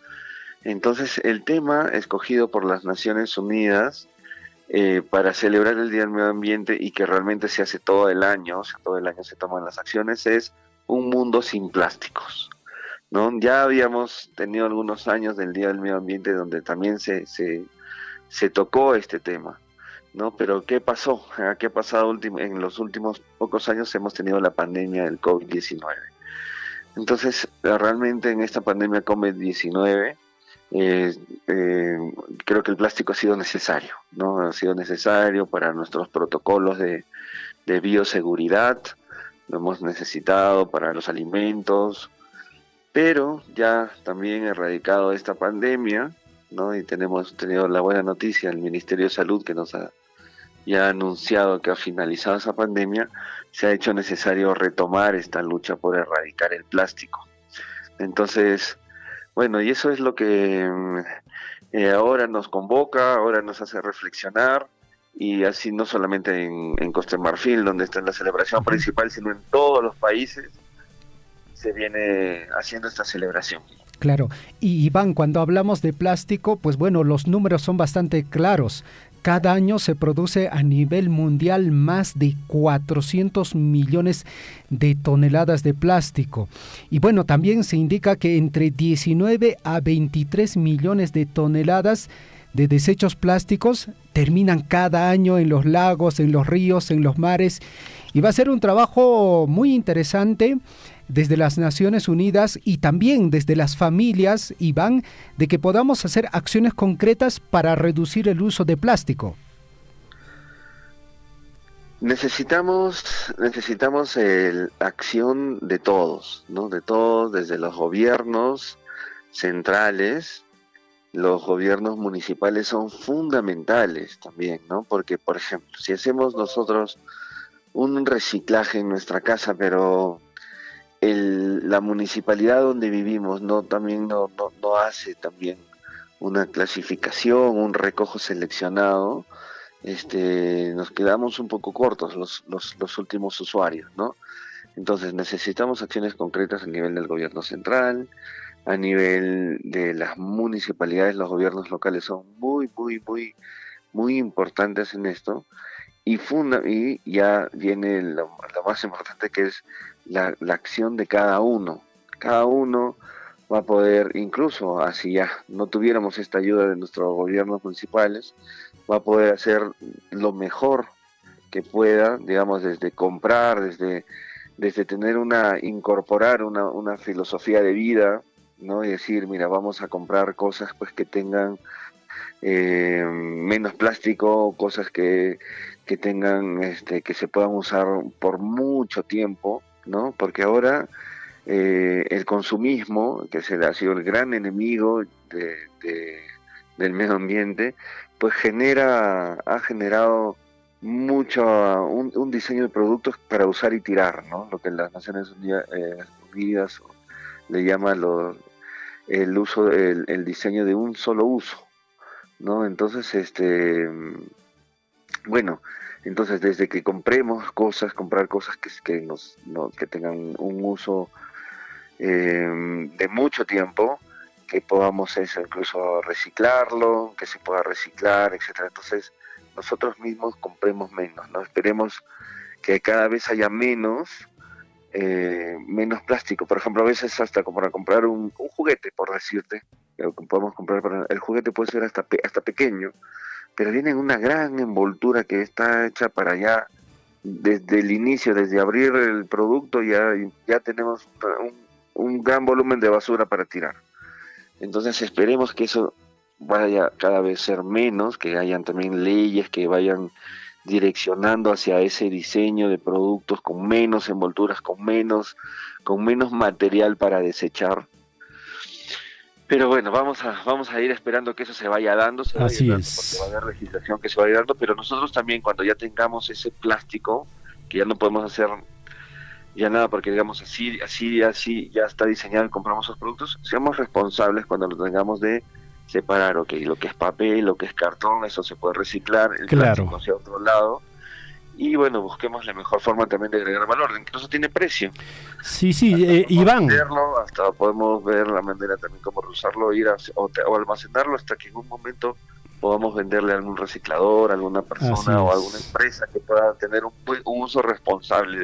Entonces, el tema escogido por las Naciones Unidas para celebrar el Día del Medio Ambiente, y que realmente se hace todo el año, o sea, todo el año se toman las acciones, es un mundo sin plásticos, ¿no? Ya habíamos tenido algunos años del Día del Medio Ambiente donde también se tocó este tema, ¿no? Pero ¿qué pasó? ¿Qué ha pasado en los últimos pocos años? Hemos tenido la pandemia del COVID-19. Entonces, realmente en esta pandemia COVID-19, creo que el plástico ha sido necesario, ¿no? Ha sido necesario para nuestros protocolos de bioseguridad, lo hemos necesitado para los alimentos, pero ya también erradicado esta pandemia, ¿no? Y hemos tenido la buena noticia, el Ministerio de Salud, que nos ha ya anunciado que ha finalizado esa pandemia, se ha hecho necesario retomar esta lucha por erradicar el plástico. Entonces, bueno, y eso es lo que ahora nos convoca, ahora nos hace reflexionar, y así no solamente en Costa de Marfil, donde está la celebración principal, sino en todos los países se viene haciendo esta celebración. Claro, y Iván, cuando hablamos de plástico, pues bueno, los números son bastante claros. Cada año se produce a nivel mundial más de 400 millones de toneladas de plástico. Y bueno, también se indica que entre 19 a 23 millones de toneladas de desechos plásticos terminan cada año en los lagos, en los ríos, en los mares. Y va a ser un trabajo muy interesante desde las Naciones Unidas y también desde las familias, Iván, de que podamos hacer acciones concretas para reducir el uso de plástico. Necesitamos la acción de todos, ¿no? De todos, desde los gobiernos centrales. Los gobiernos municipales son fundamentales también, ¿no? Porque, por ejemplo, si hacemos nosotros un reciclaje en nuestra casa, pero la municipalidad donde vivimos no hace también una clasificación, un recojo seleccionado, nos quedamos un poco cortos los últimos usuarios, ¿no? Entonces necesitamos acciones concretas a nivel del gobierno central, a nivel de las municipalidades. Los gobiernos locales son muy importantes en esto, y ya viene lo más importante, que es la acción de cada uno. Cada uno va a poder, incluso así ya no tuviéramos esta ayuda de nuestros gobiernos municipales, va a poder hacer lo mejor que pueda, digamos, desde comprar, desde incorporar una filosofía de vida, ¿no? Y decir, mira, vamos a comprar cosas pues que tengan menos plástico, cosas que tengan, que se puedan usar por mucho tiempo, ¿no? Porque ahora el consumismo, que ha sido el gran enemigo del medio ambiente, pues ha generado un diseño de productos para usar y tirar, ¿no? Lo que las Naciones Unidas le llama el diseño de un solo uso, ¿no? Entonces, entonces desde que comprar cosas que tengan un uso de mucho tiempo, que podamos incluso reciclarlo, que se pueda reciclar, etcétera. Entonces, nosotros mismos compremos menos, ¿no? Esperemos que cada vez haya menos plástico. Por ejemplo, a veces hasta como para comprar un juguete, por decirte, podemos comprar, el juguete puede ser hasta pequeño, pero viene en una gran envoltura que está hecha para ya, desde el inicio, desde abrir el producto, ya tenemos un gran volumen de basura para tirar. Entonces esperemos que eso vaya cada vez ser menos, que hayan también leyes que vayan direccionando hacia ese diseño de productos con menos envolturas, con menos material para desechar. Pero bueno, vamos a ir esperando que eso se vaya dando, porque va a haber legislación que se vaya dando, pero nosotros también, cuando ya tengamos ese plástico, que ya no podemos hacer ya nada, porque digamos así ya está diseñado y compramos esos productos, seamos responsables cuando lo tengamos de separar, lo que es papel, lo que es cartón, eso se puede reciclar, el plástico hacia otro lado, y bueno, busquemos la mejor forma también de agregar valor, incluso tiene precio. Sí, Iván. Hasta podemos ver la manera también cómo reusarlo, o almacenarlo hasta que en un momento podamos venderle a algún reciclador, a alguna persona o a alguna empresa que pueda tener un uso responsable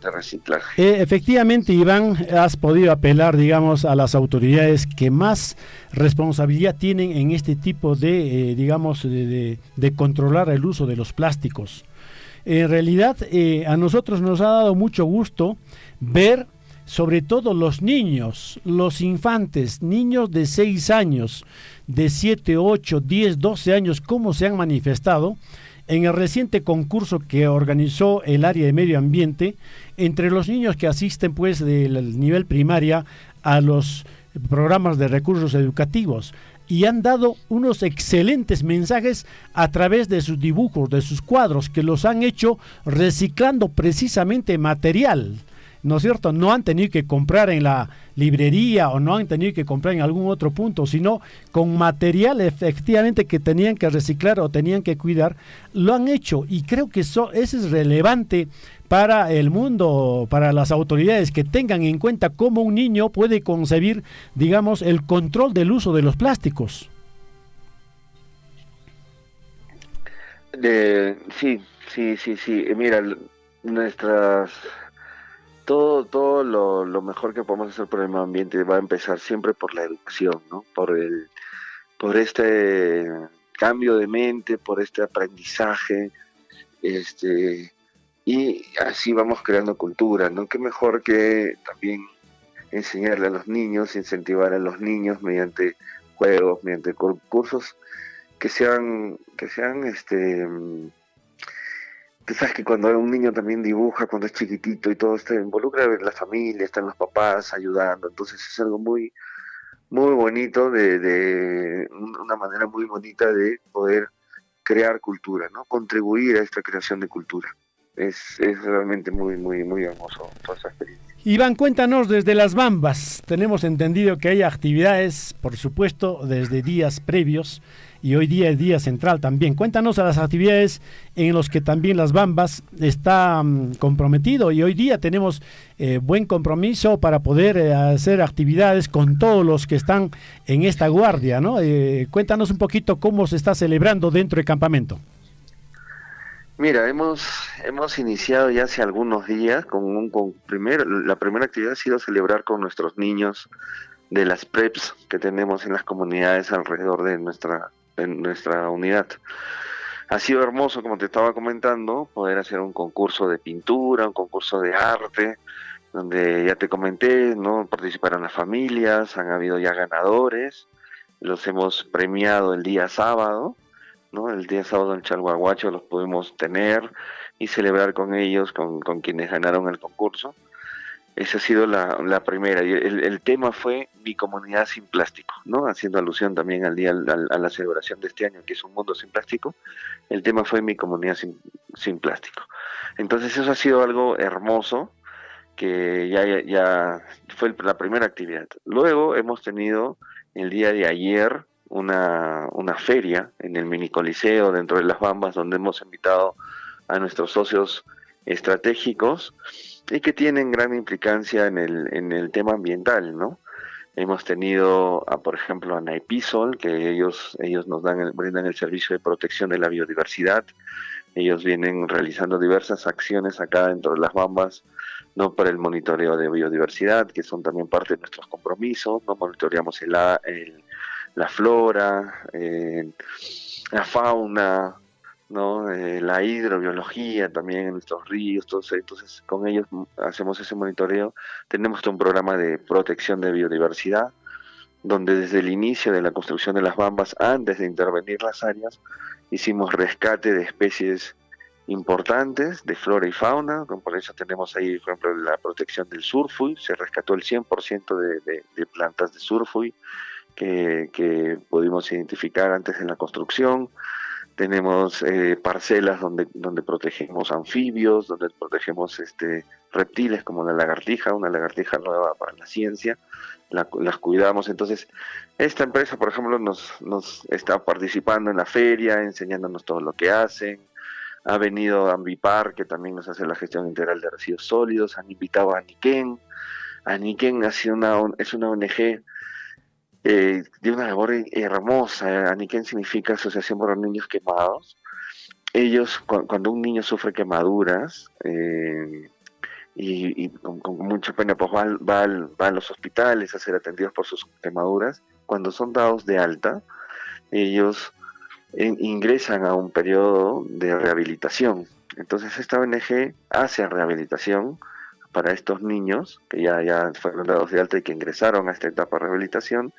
de reciclaje. Efectivamente, Iván, has podido apelar, digamos, a las autoridades que más responsabilidad tienen en este tipo de, de controlar el uso de los plásticos. En realidad, a nosotros nos ha dado mucho gusto ver, sobre todo los niños, los infantes, niños de 6 años, de 7, 8, 10, 12 años, cómo se han manifestado en el reciente concurso que organizó el área de medio ambiente entre los niños que asisten pues del nivel primaria a los programas de recursos educativos, y han dado unos excelentes mensajes a través de sus dibujos, de sus cuadros, que los han hecho reciclando precisamente material, ¿no es cierto? No han tenido que comprar en la librería o no han tenido que comprar en algún otro punto, sino con material efectivamente que tenían que reciclar o tenían que cuidar, lo han hecho, y creo que eso es relevante para el mundo, para las autoridades, que tengan en cuenta cómo un niño puede concebir, digamos, el control del uso de los plásticos. Sí. Mira, todo lo mejor que podemos hacer por el medio ambiente va a empezar siempre por la educación, ¿no? Por este cambio de mente, por este aprendizaje, y así vamos creando cultura, ¿no? Qué mejor que también enseñarle a los niños, incentivar a los niños mediante juegos, mediante cursos que sean tú sabes que cuando un niño también dibuja, cuando es chiquitito y todo, involucra en la familia, están los papás ayudando, entonces es algo muy bonito, de una manera muy bonita de poder crear cultura, ¿no? Contribuir a esta creación de cultura. es realmente muy, muy, muy hermoso toda esa experiencia. Iván, cuéntanos desde las Bambas. Tenemos entendido que hay actividades, por supuesto, desde días previos y hoy día es día central también. Cuéntanos a las actividades en los que también las Bambas está comprometido y hoy día tenemos buen compromiso para poder hacer actividades con todos los que están en esta guardia, ¿no? Cuéntanos un poquito cómo se está celebrando dentro del campamento. Mira, hemos iniciado ya hace algunos días la primera actividad ha sido celebrar con nuestros niños de las preps que tenemos en las comunidades alrededor de nuestra unidad. Ha sido hermoso, como te estaba comentando, poder hacer un concurso de pintura, un concurso de arte, donde ya te comenté, ¿no? Participaron las familias, han habido ya ganadores, los hemos premiado el día sábado, ¿no? El día sábado en Chalhuahuacho los pudimos tener y celebrar con ellos, con quienes ganaron el concurso. Esa ha sido la primera. Y el tema fue Mi comunidad sin plástico, ¿no? Haciendo alusión también a la celebración de este año, que es un mundo sin plástico. El tema fue Mi comunidad sin plástico. Entonces eso ha sido algo hermoso, que ya fue la primera actividad. Luego hemos tenido el día de ayer una feria en el mini coliseo dentro de las Bambas, donde hemos invitado a nuestros socios estratégicos y que tienen gran implicancia en el tema ambiental, ¿no? Hemos tenido, por ejemplo, a Naipisol, que ellos nos brindan el servicio de protección de la biodiversidad. Ellos vienen realizando diversas acciones acá dentro de las Bambas, ¿no? Para el monitoreo de biodiversidad, que son también parte de nuestros compromisos, ¿no? Monitoreamos la flora, la fauna, ¿no? La hidrobiología también en nuestros ríos, entonces con ellos hacemos ese monitoreo. Tenemos un programa de protección de biodiversidad, donde desde el inicio de la construcción de las Bambas, antes de intervenir las áreas, hicimos rescate de especies importantes de flora y fauna. Por eso tenemos ahí, por ejemplo, la protección del surfuy, se rescató el 100% de plantas de surfuy que pudimos identificar antes de la construcción. Tenemos parcelas donde protegemos anfibios, donde protegemos reptiles como una lagartija nueva para la ciencia, las cuidamos. Entonces, esta empresa, por ejemplo, nos está participando en la feria, enseñándonos todo lo que hacen. Ha venido Ambipar, que también nos hace la gestión integral de residuos sólidos. Han invitado a Aniquén. Aniquén es una ONG de una labor hermosa. Aniquén significa Asociación por los Niños Quemados. Ellos, cuando un niño sufre quemaduras, y con mucha pena, pues va a los hospitales a ser atendidos por sus quemaduras. Cuando son dados de alta, ellos ingresan a un periodo de rehabilitación. Entonces esta ONG hace rehabilitación para estos niños que ya fueron dados de alta y que ingresaron a esta etapa de rehabilitación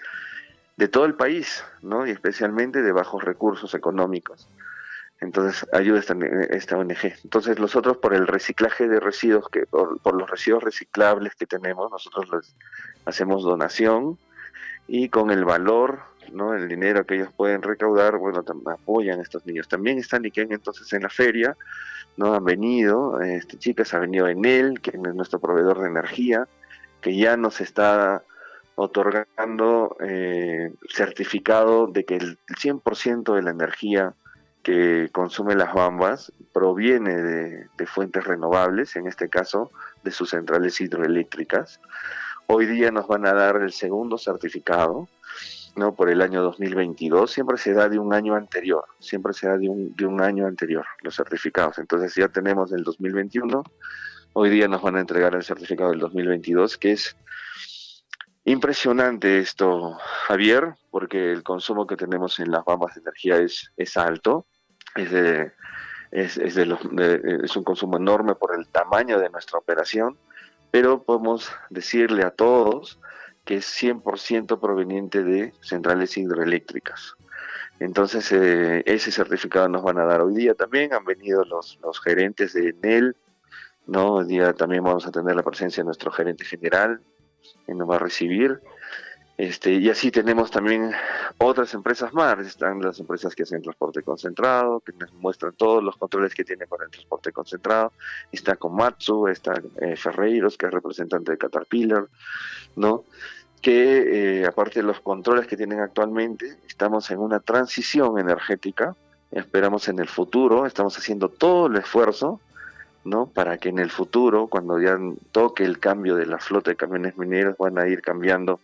de todo el país, ¿no? Y especialmente de bajos recursos económicos. Entonces ayuda esta ONG. Entonces nosotros, por el reciclaje de residuos, por los residuos reciclables que tenemos, nosotros les hacemos donación y con el valor, ¿no? El dinero que ellos pueden recaudar, bueno, apoyan a estos niños. También están Aniquén entonces en la feria, ¿no? Han venido, chicas, ha venido Enel, que es nuestro proveedor de energía, que ya nos está otorgando certificado de que el 100% de la energía que consume las Bambas proviene de fuentes renovables, en este caso de sus centrales hidroeléctricas. Hoy día nos van a dar el segundo certificado, ¿no? Por el año 2022, siempre se da de un año anterior, los certificados. Entonces ya tenemos el 2021, hoy día nos van a entregar el certificado del 2022, que es impresionante esto, Javier, porque el consumo que tenemos en las Bambas de energía es alto, es un consumo enorme por el tamaño de nuestra operación, pero podemos decirle a todos que es 100% proveniente de centrales hidroeléctricas. Entonces ese certificado nos van a dar hoy día también. Han venido los gerentes de Enel, ¿no? Hoy día también vamos a tener la presencia de nuestro gerente general, que nos va a recibir. Y así tenemos también otras empresas más. Están las empresas que hacen transporte concentrado, que nos muestran todos los controles que tienen con el transporte concentrado. Está Komatsu, está Ferreiros, que es representante de Caterpillar, ¿no? Que aparte de los controles que tienen actualmente, estamos en una transición energética. Esperamos en el futuro, estamos haciendo todo el esfuerzo, ¿no? Para que en el futuro, cuando ya toque el cambio de la flota de camiones mineros, van a ir cambiando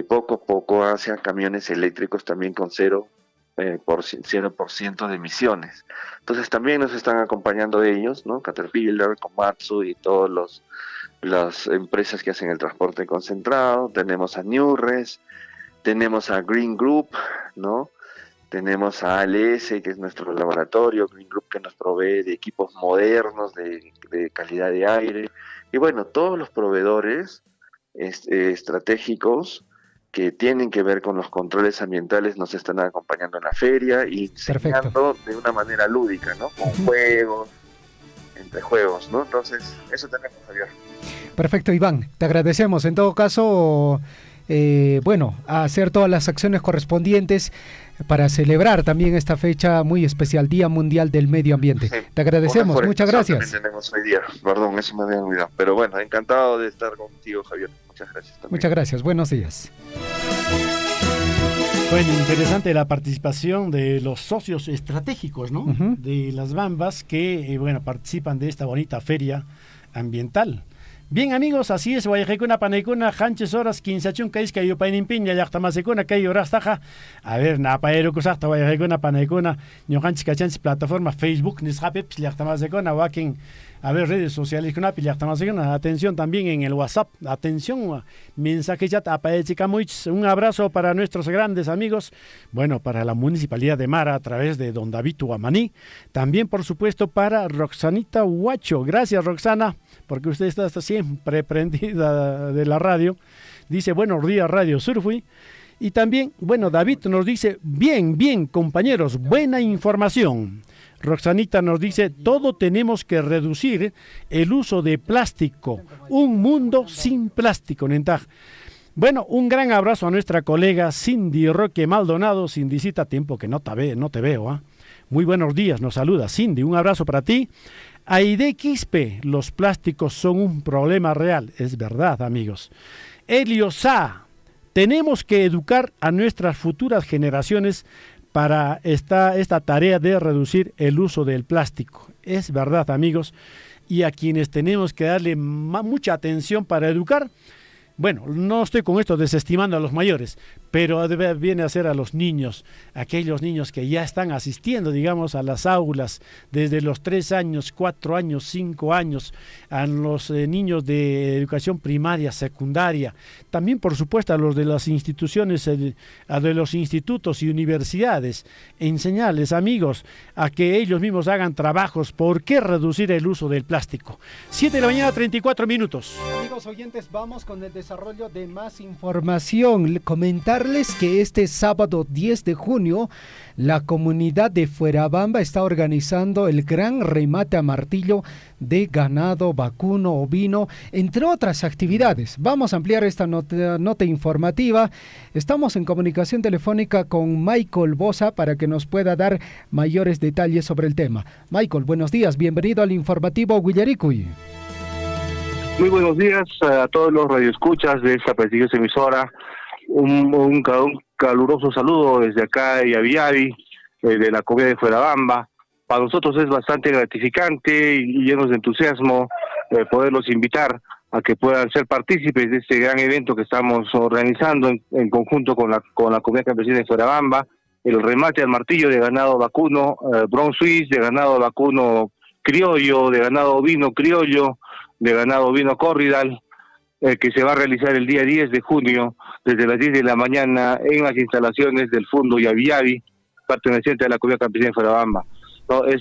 poco a poco hacia camiones eléctricos también con 0% de emisiones. Entonces también nos están acompañando ellos, ¿no? Caterpillar, Komatsu y todas las empresas que hacen el transporte concentrado. Tenemos a Newres, tenemos a Green Group, ¿no? Tenemos a ALS, que es nuestro laboratorio, Green Group, que nos provee de equipos modernos, de calidad de aire. Y bueno, todos los proveedores estratégicos que tienen que ver con los controles ambientales nos están acompañando en la feria y enseñando de una manera lúdica, ¿no? Con juegos, entre juegos, ¿no? Entonces, eso tenemos, Javier. Perfecto, Iván. Te agradecemos. En todo caso, a hacer todas las acciones correspondientes para celebrar también esta fecha muy especial, Día Mundial del Medio Ambiente. Sí, te agradecemos, muchas gracias. Tenemos hoy día. Perdón, eso me había olvidado. Pero bueno, encantado de estar contigo, Javier. Muchas gracias también. Muchas gracias, buenos días. Bueno, interesante la participación de los socios estratégicos, ¿no? De las Bambas que, participan de esta bonita feria ambiental. Bien, amigos, así es. Guayajecuna, Panecuna, Hanches horas, 15 Caisca, Yupainimpiña, Yachtamasecuna, Cayo Rastaja. A ver, Napaero Cusacta, Guayajecuna, Panecuna, Ñohanchis Cachanchis, plataforma Facebook, Nishapeps, Yachtamasecuna, Wakin. A ver, redes sociales, atención también en el WhatsApp, atención, mensaje chat, un abrazo para nuestros grandes amigos, para la Municipalidad de Mara a través de Don David Guamaní, también por supuesto para Roxanita Huacho, gracias Roxana, porque usted está siempre prendida de la radio, dice buenos días Radio Surfui, y también, David nos dice, bien compañeros, buena información. Roxanita nos dice, todo tenemos que reducir el uso de plástico. Un mundo sin plástico, Nentaj. Un gran abrazo a nuestra colega Cindy Roque Maldonado. Cindycita, tiempo que no te veo. ¿Ah? Muy buenos días, nos saluda Cindy. Un abrazo para ti. Aide Quispe, los plásticos son un problema real. Es verdad, amigos. Elio Sá, tenemos que educar a nuestras futuras generaciones para esta tarea de reducir el uso del plástico. Es verdad, amigos, y a quienes tenemos que darle mucha atención para educar, no estoy con esto desestimando a los mayores, pero viene a ser a los niños, aquellos niños que ya están asistiendo, digamos, a las aulas desde los 3 años, 4 años, 5 años, a los niños de educación primaria, secundaria, también por supuesto a los de las instituciones, a de los institutos y universidades, enseñarles, amigos, a que ellos mismos hagan trabajos. ¿Por qué reducir el uso del plástico? 7 de la mañana, 34 minutos. Amigos oyentes, vamos con el desarrollo de más información. Comentarles que este sábado 10 de junio la comunidad de Fuerabamba está organizando el gran remate a martillo de ganado vacuno, ovino, entre otras actividades. Vamos a ampliar esta nota informativa. Estamos en comunicación telefónica con Michael Bosa para que nos pueda dar mayores detalles sobre el tema. Michael, buenos días, bienvenido al informativo Guillaricuy. Muy buenos días a todos los radioescuchas de esta prestigiosa emisora. Un caluroso saludo desde acá y Aviavi, de la comunidad de Fuerabamba. Para nosotros es bastante gratificante y llenos de entusiasmo poderlos invitar a que puedan ser partícipes de este gran evento que estamos organizando en conjunto con la comunidad campesina de Fuerabamba, el remate al martillo de ganado vacuno Brown Swiss, de ganado vacuno criollo, de ganado ovino criollo, de ganado ovino corridal, que se va a realizar el día 10 de junio desde las 10 de la mañana en las instalaciones del Fondo Yaviyavi, perteneciente a la comunidad campesina de Fuerabamba. ¿No? Es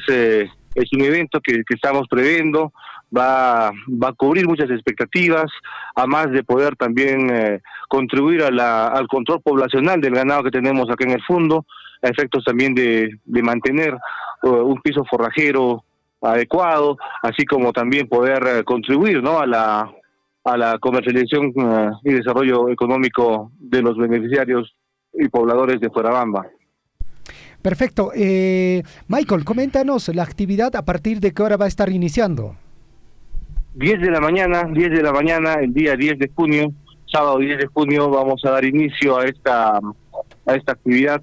un evento que estamos previendo, va a cubrir muchas expectativas, además de poder también contribuir al control poblacional del ganado que tenemos acá en el Fondo, a efectos también de mantener un piso forrajero adecuado, así como también poder contribuir, ¿no?, a a la comercialización y desarrollo económico de los beneficiarios y pobladores de Fuerabamba. Perfecto. Michael, coméntanos la actividad, a partir de qué hora va a estar iniciando. 10 de la mañana, el día 10 de junio, sábado 10 de junio, vamos a dar inicio a esta actividad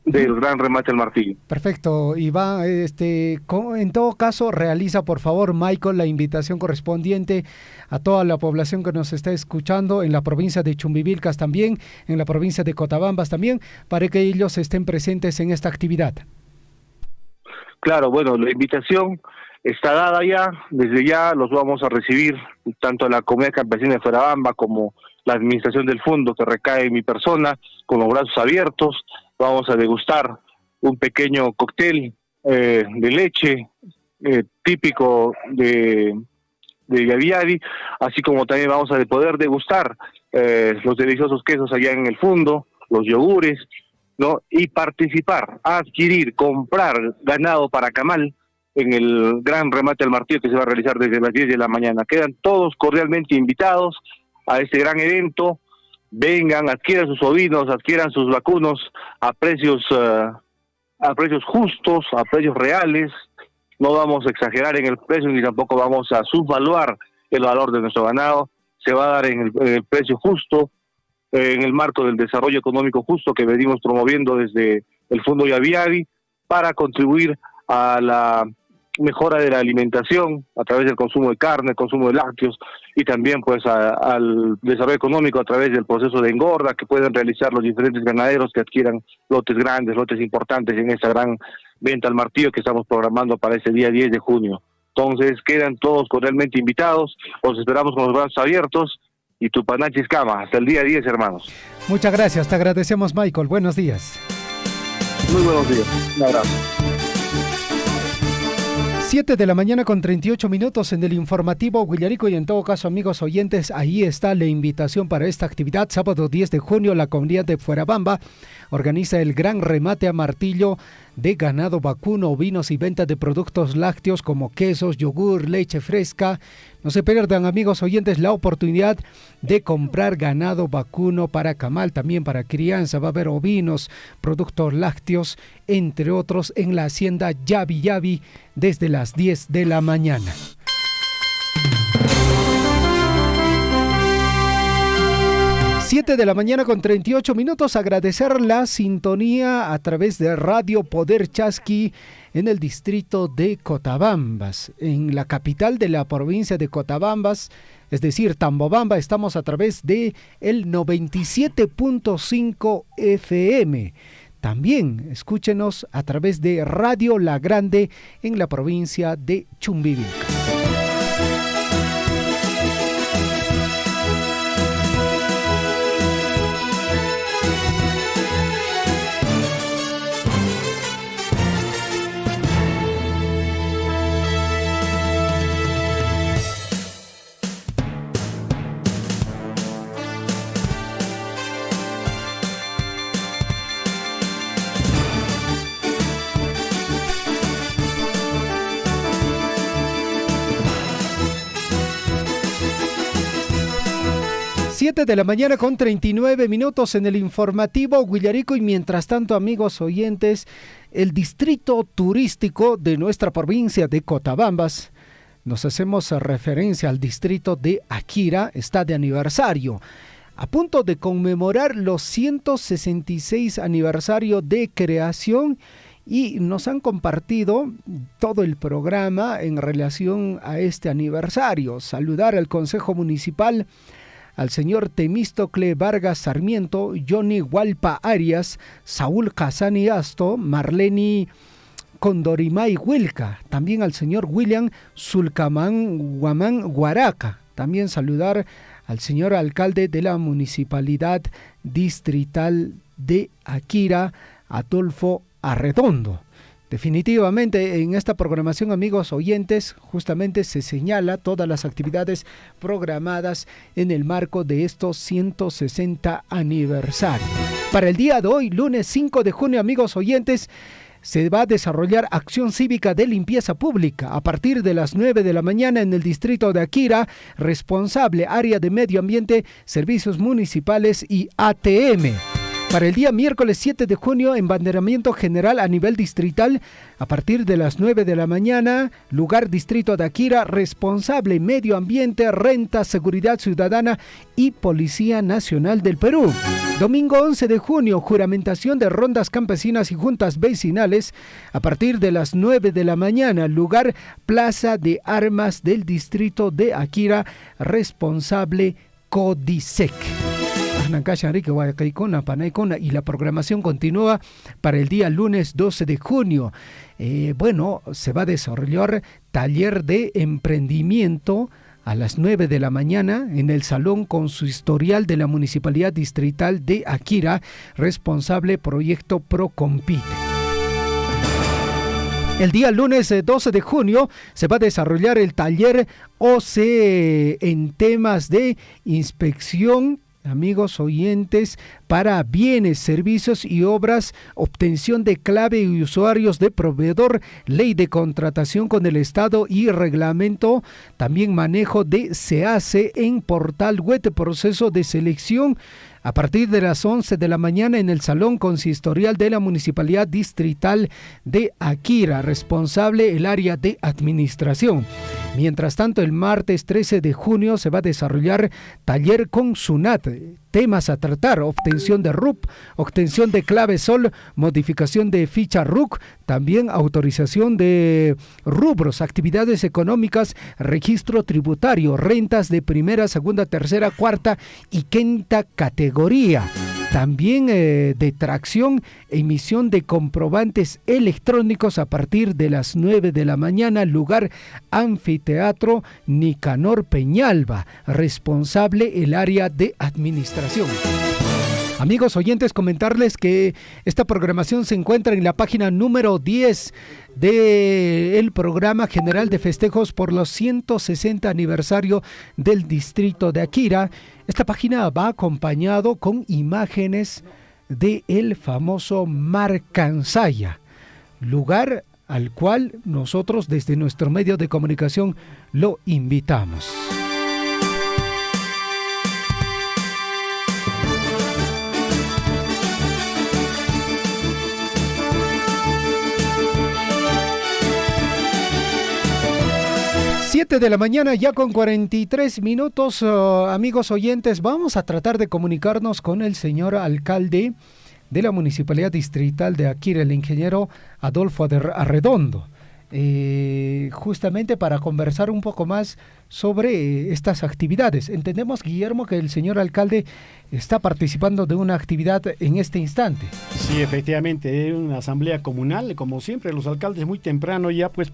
del Gran Remate al Martillo. Perfecto, y va, en todo caso, realiza por favor, Michael, la invitación correspondiente a toda la población que nos está escuchando en la provincia de Chumbivilcas también, en la provincia de Cotabambas también, para que ellos estén presentes en esta actividad. Claro, bueno, la invitación está dada ya, desde ya los vamos a recibir, tanto la comunidad campesina de Fuerabamba como la administración del fondo que recae en mi persona, con los brazos abiertos. Vamos a degustar un pequeño cóctel de leche típico de Yaviadi, así como también vamos a poder degustar los deliciosos quesos allá en el fondo, los yogures, ¿no? Y participar, adquirir, comprar ganado para camal en el Gran Remate al Martillo que se va a realizar desde las 10 de la mañana. Quedan todos cordialmente invitados a este gran evento. Vengan, adquieran sus ovinos, adquieran sus vacunos a precios justos, a precios reales. No vamos a exagerar en el precio ni tampoco vamos a subvaluar el valor de nuestro ganado. Se va a dar en el precio justo, en el marco del desarrollo económico justo que venimos promoviendo desde el Fondo Yaviadi para contribuir a la mejora de la alimentación a través del consumo de carne, el consumo de lácteos y también pues al desarrollo económico a través del proceso de engorda que pueden realizar los diferentes ganaderos que adquieran lotes grandes, lotes importantes en esta gran venta al martillo que estamos programando para ese día 10 de junio. Entonces quedan todos cordialmente invitados, os esperamos con los brazos abiertos y Tupanachis Cama, hasta el día 10, hermanos. Muchas gracias, te agradecemos, Michael, buenos días. Muy buenos días, un abrazo. 7 de la mañana con 38 minutos en el informativo Huillarico, y en todo caso, amigos oyentes, ahí está la invitación para esta actividad. Sábado 10 de junio, la comunidad de Fuerabamba organiza el Gran Remate a Martillo de ganado vacuno, ovinos y venta de productos lácteos como quesos, yogur, leche fresca. No se pierdan, amigos oyentes, la oportunidad de comprar ganado vacuno para camal, también para crianza. Va a haber ovinos, productos lácteos, entre otros, en la hacienda Yavi Yavi desde las 10 de la mañana. Siete de la mañana con 38 minutos. Agradecer la sintonía a través de Radio Poder Chasqui en el distrito de Cotabambas, en la capital de la provincia de Cotabambas, es decir, Tambobamba. Estamos a través de el 97.5 FM. También escúchenos a través de Radio La Grande en la provincia de Chumbivilcas. De la mañana con 39 minutos en el informativo Huillarico, y mientras tanto, amigos oyentes, el distrito turístico de nuestra provincia de Cotabambas, nos hacemos referencia al distrito de Akira, está de aniversario, a punto de conmemorar los 166 aniversario de creación, y nos han compartido todo el programa en relación a este aniversario. Saludar al Consejo Municipal, al señor Temístocle Vargas Sarmiento, Johnny Hualpa Arias, Saúl Casani Asto, Marleni Condorimay Huilca, también al señor William Zulcamán Guamán Guaraca. También saludar al señor alcalde de la Municipalidad Distrital de Akira, Adolfo Arredondo. Definitivamente en esta programación, amigos oyentes, justamente se señala todas las actividades programadas en el marco de estos 160 aniversarios. Para el día de hoy, lunes 5 de junio, amigos oyentes, se va a desarrollar acción cívica de limpieza pública a partir de las 9 de la mañana en el distrito de Akira, responsable área de medio ambiente, servicios municipales y ATM. Para el día miércoles 7 de junio, embanderamiento general a nivel distrital a partir de las 9 de la mañana, lugar distrito de Akira, responsable medio ambiente, renta, seguridad ciudadana y Policía Nacional del Perú. Domingo 11 de junio, juramentación de rondas campesinas y juntas vecinales a partir de las 9 de la mañana, lugar Plaza de Armas del distrito de Akira, responsable CODISEC. Y la programación continúa para el día lunes 12 de junio. Se va a desarrollar taller de emprendimiento a las 9 de la mañana en el salón consistorial de la Municipalidad Distrital de Akira, responsable proyecto Procompite. El día lunes 12 de junio se va a desarrollar el taller OC en temas de inspección, amigos oyentes, para bienes, servicios y obras, obtención de clave y usuarios de proveedor, ley de contratación con el Estado y reglamento, también manejo de SEACE en portal web, proceso de selección, a partir de las 11 de la mañana en el Salón Consistorial de la Municipalidad Distrital de Akira, responsable el área de administración. Mientras tanto, el martes 13 de junio se va a desarrollar taller con SUNAT, temas a tratar, obtención de RUP, obtención de clave SOL, modificación de ficha RUC, también autorización de rubros, actividades económicas, registro tributario, rentas de primera, segunda, tercera, cuarta y quinta categoría. También de tracción, emisión de comprobantes electrónicos a partir de las 9 de la mañana, lugar Anfiteatro Nicanor Peñalba, responsable el área de administración. Amigos oyentes, comentarles que esta programación se encuentra en la página número 10 del programa general de festejos por los 160 aniversario del distrito de Akira. Esta página va acompañado con imágenes del famoso Mar Kansaya, lugar al cual nosotros desde nuestro medio de comunicación lo invitamos. De la mañana ya con 43 minutos, amigos oyentes, vamos a tratar de comunicarnos con el señor alcalde de la Municipalidad Distrital de Akira, el ingeniero Adolfo Arredondo, justamente para conversar un poco más sobre estas actividades. Entendemos, Guillermo, que el señor alcalde está participando de una actividad en este instante. Sí, efectivamente, es una asamblea comunal, como siempre, los alcaldes muy temprano ya pues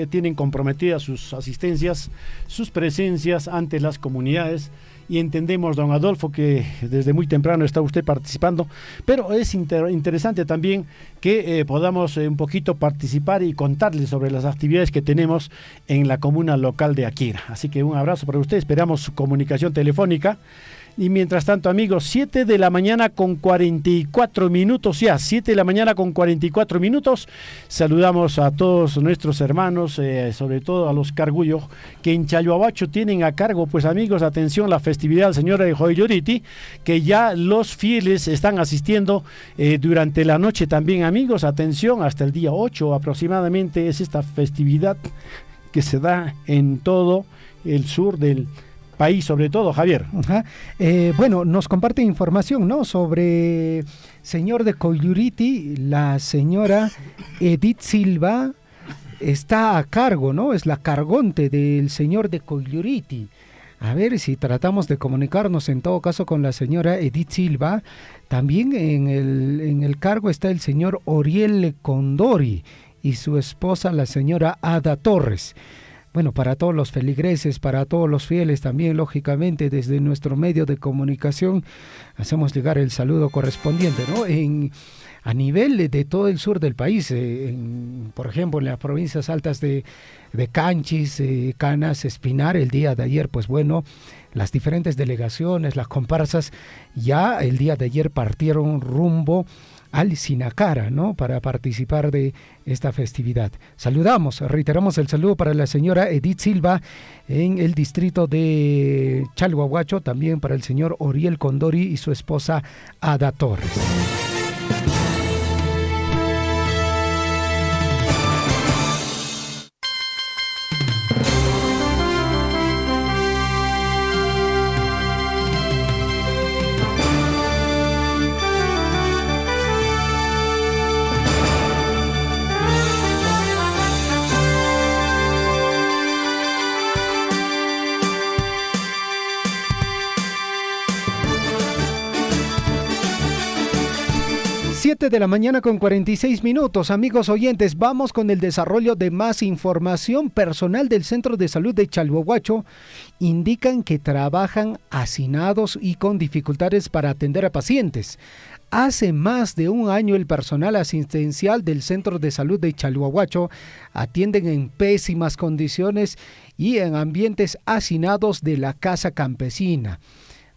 tienen comprometidas sus asistencias, sus presencias ante las comunidades, y entendemos, don Adolfo, que desde muy temprano está usted participando, pero es interesante también que podamos un poquito participar y contarles sobre las actividades que tenemos en la comuna local de Akira. Así que un abrazo para usted, esperamos su comunicación telefónica. Y mientras tanto, amigos, 7 de la mañana con 44 minutos ya, 7 de la mañana con 44 minutos. Saludamos a todos nuestros hermanos, sobre todo a los cargullos que en Chalhuahuacho tienen a cargo, pues amigos, atención, la festividad del Señor de Joyuriti, que ya los fieles están asistiendo durante la noche también, amigos, atención, hasta el día 8 aproximadamente es esta festividad que se da en todo el sur del país, sobre todo, Javier. Nos comparte información, ¿no?, sobre señor de Coyuriti. La señora Edith Silva está a cargo, ¿no? Es la cargonte del señor de Coyuriti. A ver si tratamos de comunicarnos en todo caso con la señora Edith Silva. También en el cargo está el señor Oriel Condori y su esposa, la señora Ada Torres. Bueno, para todos los feligreses, para todos los fieles también, lógicamente, desde nuestro medio de comunicación, hacemos llegar el saludo correspondiente, ¿no? A nivel de todo el sur del país, por ejemplo, en las provincias altas de Canchis, Canas, Espinar, el día de ayer, pues bueno, las diferentes delegaciones, las comparsas, ya el día de ayer partieron rumbo al Sinacara, ¿no?, para participar de esta festividad. Saludamos, reiteramos el saludo para la señora Edith Silva en el distrito de Chalhuahuacho, también para el señor Oriel Condori y su esposa Ada Torres. De la mañana con 46 minutos. Amigos oyentes, vamos con el desarrollo de más información. Personal del Centro de Salud de Chalhuahuacho indican que trabajan hacinados y con dificultades para atender a pacientes. Hace más de un año el personal asistencial del Centro de Salud de Chalhuahuacho atienden en pésimas condiciones y en ambientes hacinados de la casa campesina.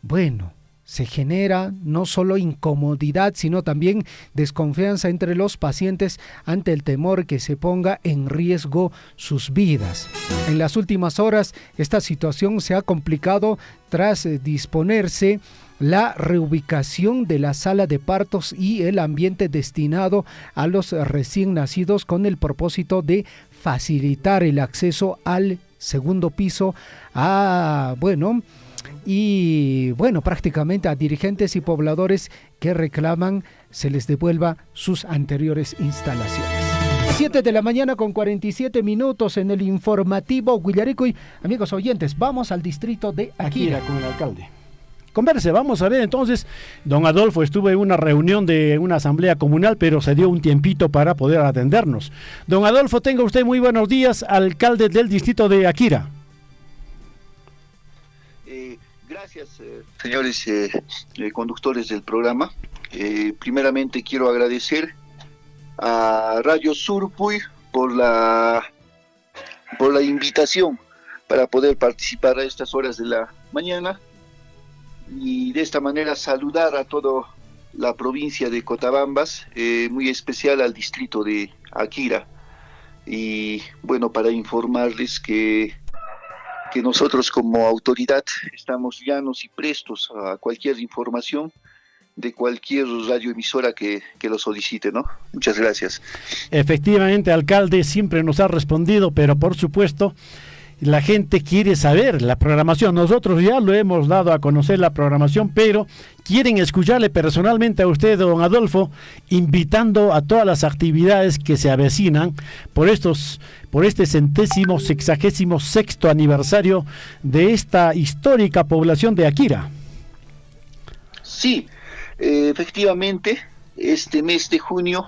Bueno, se genera no solo incomodidad, sino también desconfianza entre los pacientes ante el temor que se ponga en riesgo sus vidas. En las últimas horas, esta situación se ha complicado tras disponerse la reubicación de la sala de partos y el ambiente destinado a los recién nacidos con el propósito de facilitar el acceso al segundo piso prácticamente a dirigentes y pobladores que reclaman se les devuelva sus anteriores instalaciones. 7 de la mañana con 47 minutos en el informativo Huillaricuy. Amigos oyentes, vamos al distrito de Akira con el alcalde. Converse, vamos a ver entonces. Don Adolfo estuvo en una reunión de una asamblea comunal, pero se dio un tiempito para poder atendernos. Don Adolfo, tenga usted muy buenos días, alcalde del distrito de Akira. Gracias, señores conductores del programa. Primeramente quiero agradecer a Radio Surpuy por la invitación para poder participar a estas horas de la mañana y de esta manera saludar a toda la provincia de Cotabambas, muy especial al distrito de Akira. Y bueno, para informarles que nosotros como autoridad estamos llanos y prestos a cualquier información de cualquier radioemisora que lo solicite, ¿no? Muchas gracias. Efectivamente, alcalde, siempre nos ha respondido, pero por supuesto la gente quiere saber la programación. Nosotros ya lo hemos dado a conocer la programación, pero quieren escucharle personalmente a usted, don Adolfo, invitando a todas las actividades que se avecinan por este 166º aniversario de esta histórica población de Akira. Sí, efectivamente, este mes de junio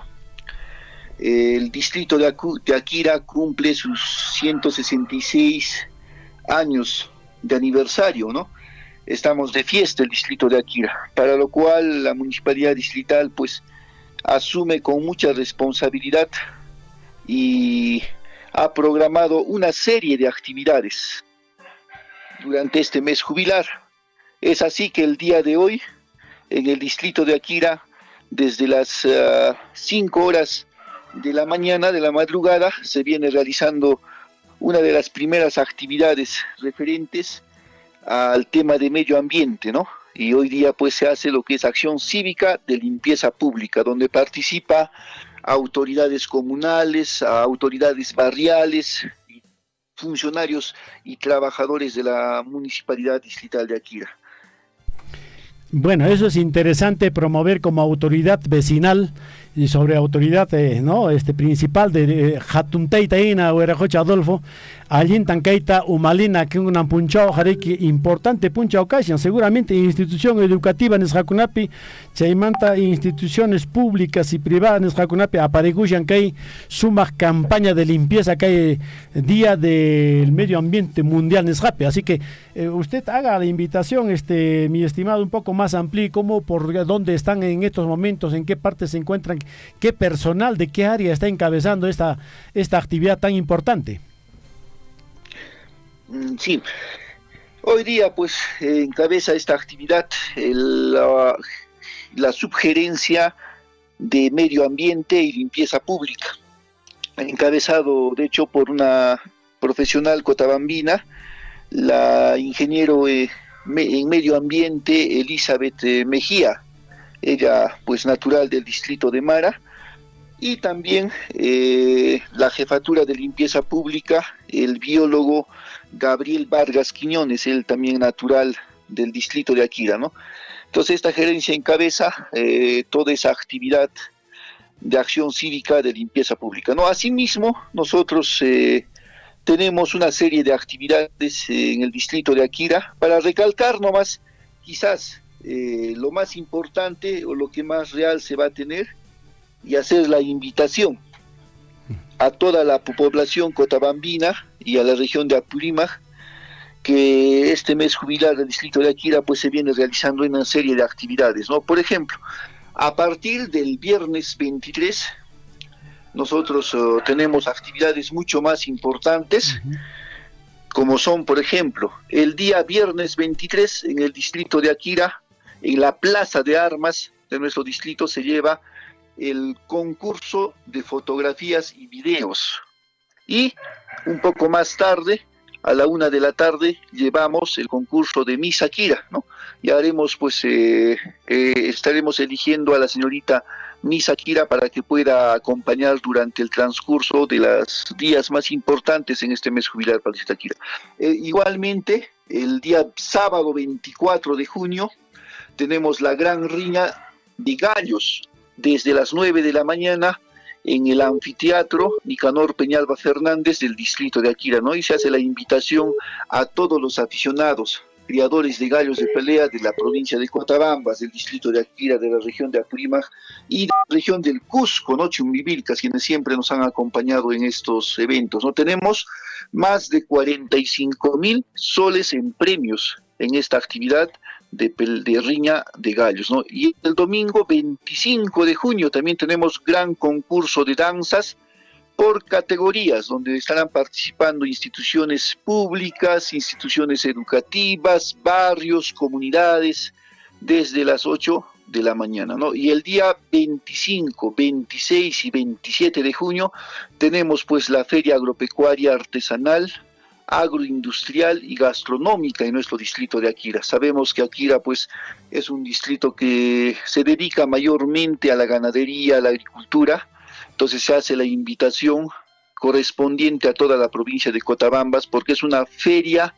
el distrito de Akira cumple sus 166 años de aniversario, ¿no? Estamos de fiesta el distrito de Akira, para lo cual la municipalidad distrital pues asume con mucha responsabilidad y ha programado una serie de actividades durante este mes jubilar. Es así que el día de hoy en el distrito de Akira, desde las 5 horas de la mañana, de la madrugada, se viene realizando una de las primeras actividades referentes al tema de medio ambiente, ¿no? Y hoy día pues se hace lo que es acción cívica de limpieza pública, donde participa autoridades comunales, autoridades barriales, funcionarios y trabajadores de la municipalidad distrital de Akira. Bueno, eso es interesante, promover como autoridad vecinal y sobre autoridad principal de Jatunteita Ina o Erajocha Adolfo, allí en Tancaita Umalina, que un punchao jareki importante puncha ocasión, seguramente institución educativa en Jacunapi, chaimanta instituciones públicas y privadas en Jacunapi aparecushan que hay sumas campaña de limpieza que hay día del medio ambiente mundial en Jape, así que usted haga la invitación, mi estimado, un poco más amplio, cómo, por dónde están en estos momentos, en qué parte se encuentran, qué personal, de qué área está encabezando esta actividad tan importante. Sí, hoy día pues encabeza esta actividad la subgerencia de Medio Ambiente y Limpieza Pública, encabezado de hecho por una profesional cotabambina, la ingeniero en Medio Ambiente Elizabeth Mejía, ella pues natural del distrito de Mara, y también la jefatura de limpieza pública, el biólogo Gabriel Vargas Quiñones, él también natural del distrito de Aquira, ¿no? Entonces esta gerencia encabeza toda esa actividad de acción cívica de limpieza pública, ¿no? Asimismo, nosotros tenemos una serie de actividades en el distrito de Aquira para recalcar nomás quizás lo más importante o lo que más real se va a tener y hacer la invitación a toda la población cotabambina y a la región de Apurímac que este mes jubilar del distrito de Aquira pues se viene realizando una serie de actividades, ¿no? Por ejemplo, a partir del viernes 23 nosotros tenemos actividades mucho más importantes, como son, por ejemplo, el día viernes 23 en el distrito de Aquira, en la plaza de armas de nuestro distrito se lleva el concurso de fotografías y videos. Y un poco más tarde, a la 1 de la tarde, llevamos el concurso de Miss Aquira, ¿no? Y haremos, pues, estaremos eligiendo a la señorita Miss Aquira para que pueda acompañar durante el transcurso de los días más importantes en este mes jubilar para el distrito de Aquira. Igualmente, el día sábado 24 de junio, tenemos la gran riña de gallos, desde las 9 de la mañana en el anfiteatro Nicanor Peñalba Fernández del distrito de Aquira, ¿no? Y se hace la invitación a todos los aficionados, criadores de gallos de pelea de la provincia de Cotabambas, del distrito de Aquira, de la región de Apurímac y de la región del Cusco, ¿no? Chumbivilcas, quienes siempre nos han acompañado en estos eventos, ¿no? Tenemos más de 45,000 soles en premios en esta actividad de riña de gallos, ¿no? Y el domingo 25 de junio también tenemos gran concurso de danzas por categorías, donde estarán participando instituciones públicas, instituciones educativas, barrios, comunidades, desde las 8 de la mañana, ¿no? Y el día 25, 26 y 27 de junio tenemos pues la Feria Agropecuaria Artesanal, agroindustrial y gastronómica en nuestro distrito de Aquira. Sabemos que Aquira pues es un distrito que se dedica mayormente a la ganadería, a la agricultura, entonces se hace la invitación correspondiente a toda la provincia de Cotabambas porque es una feria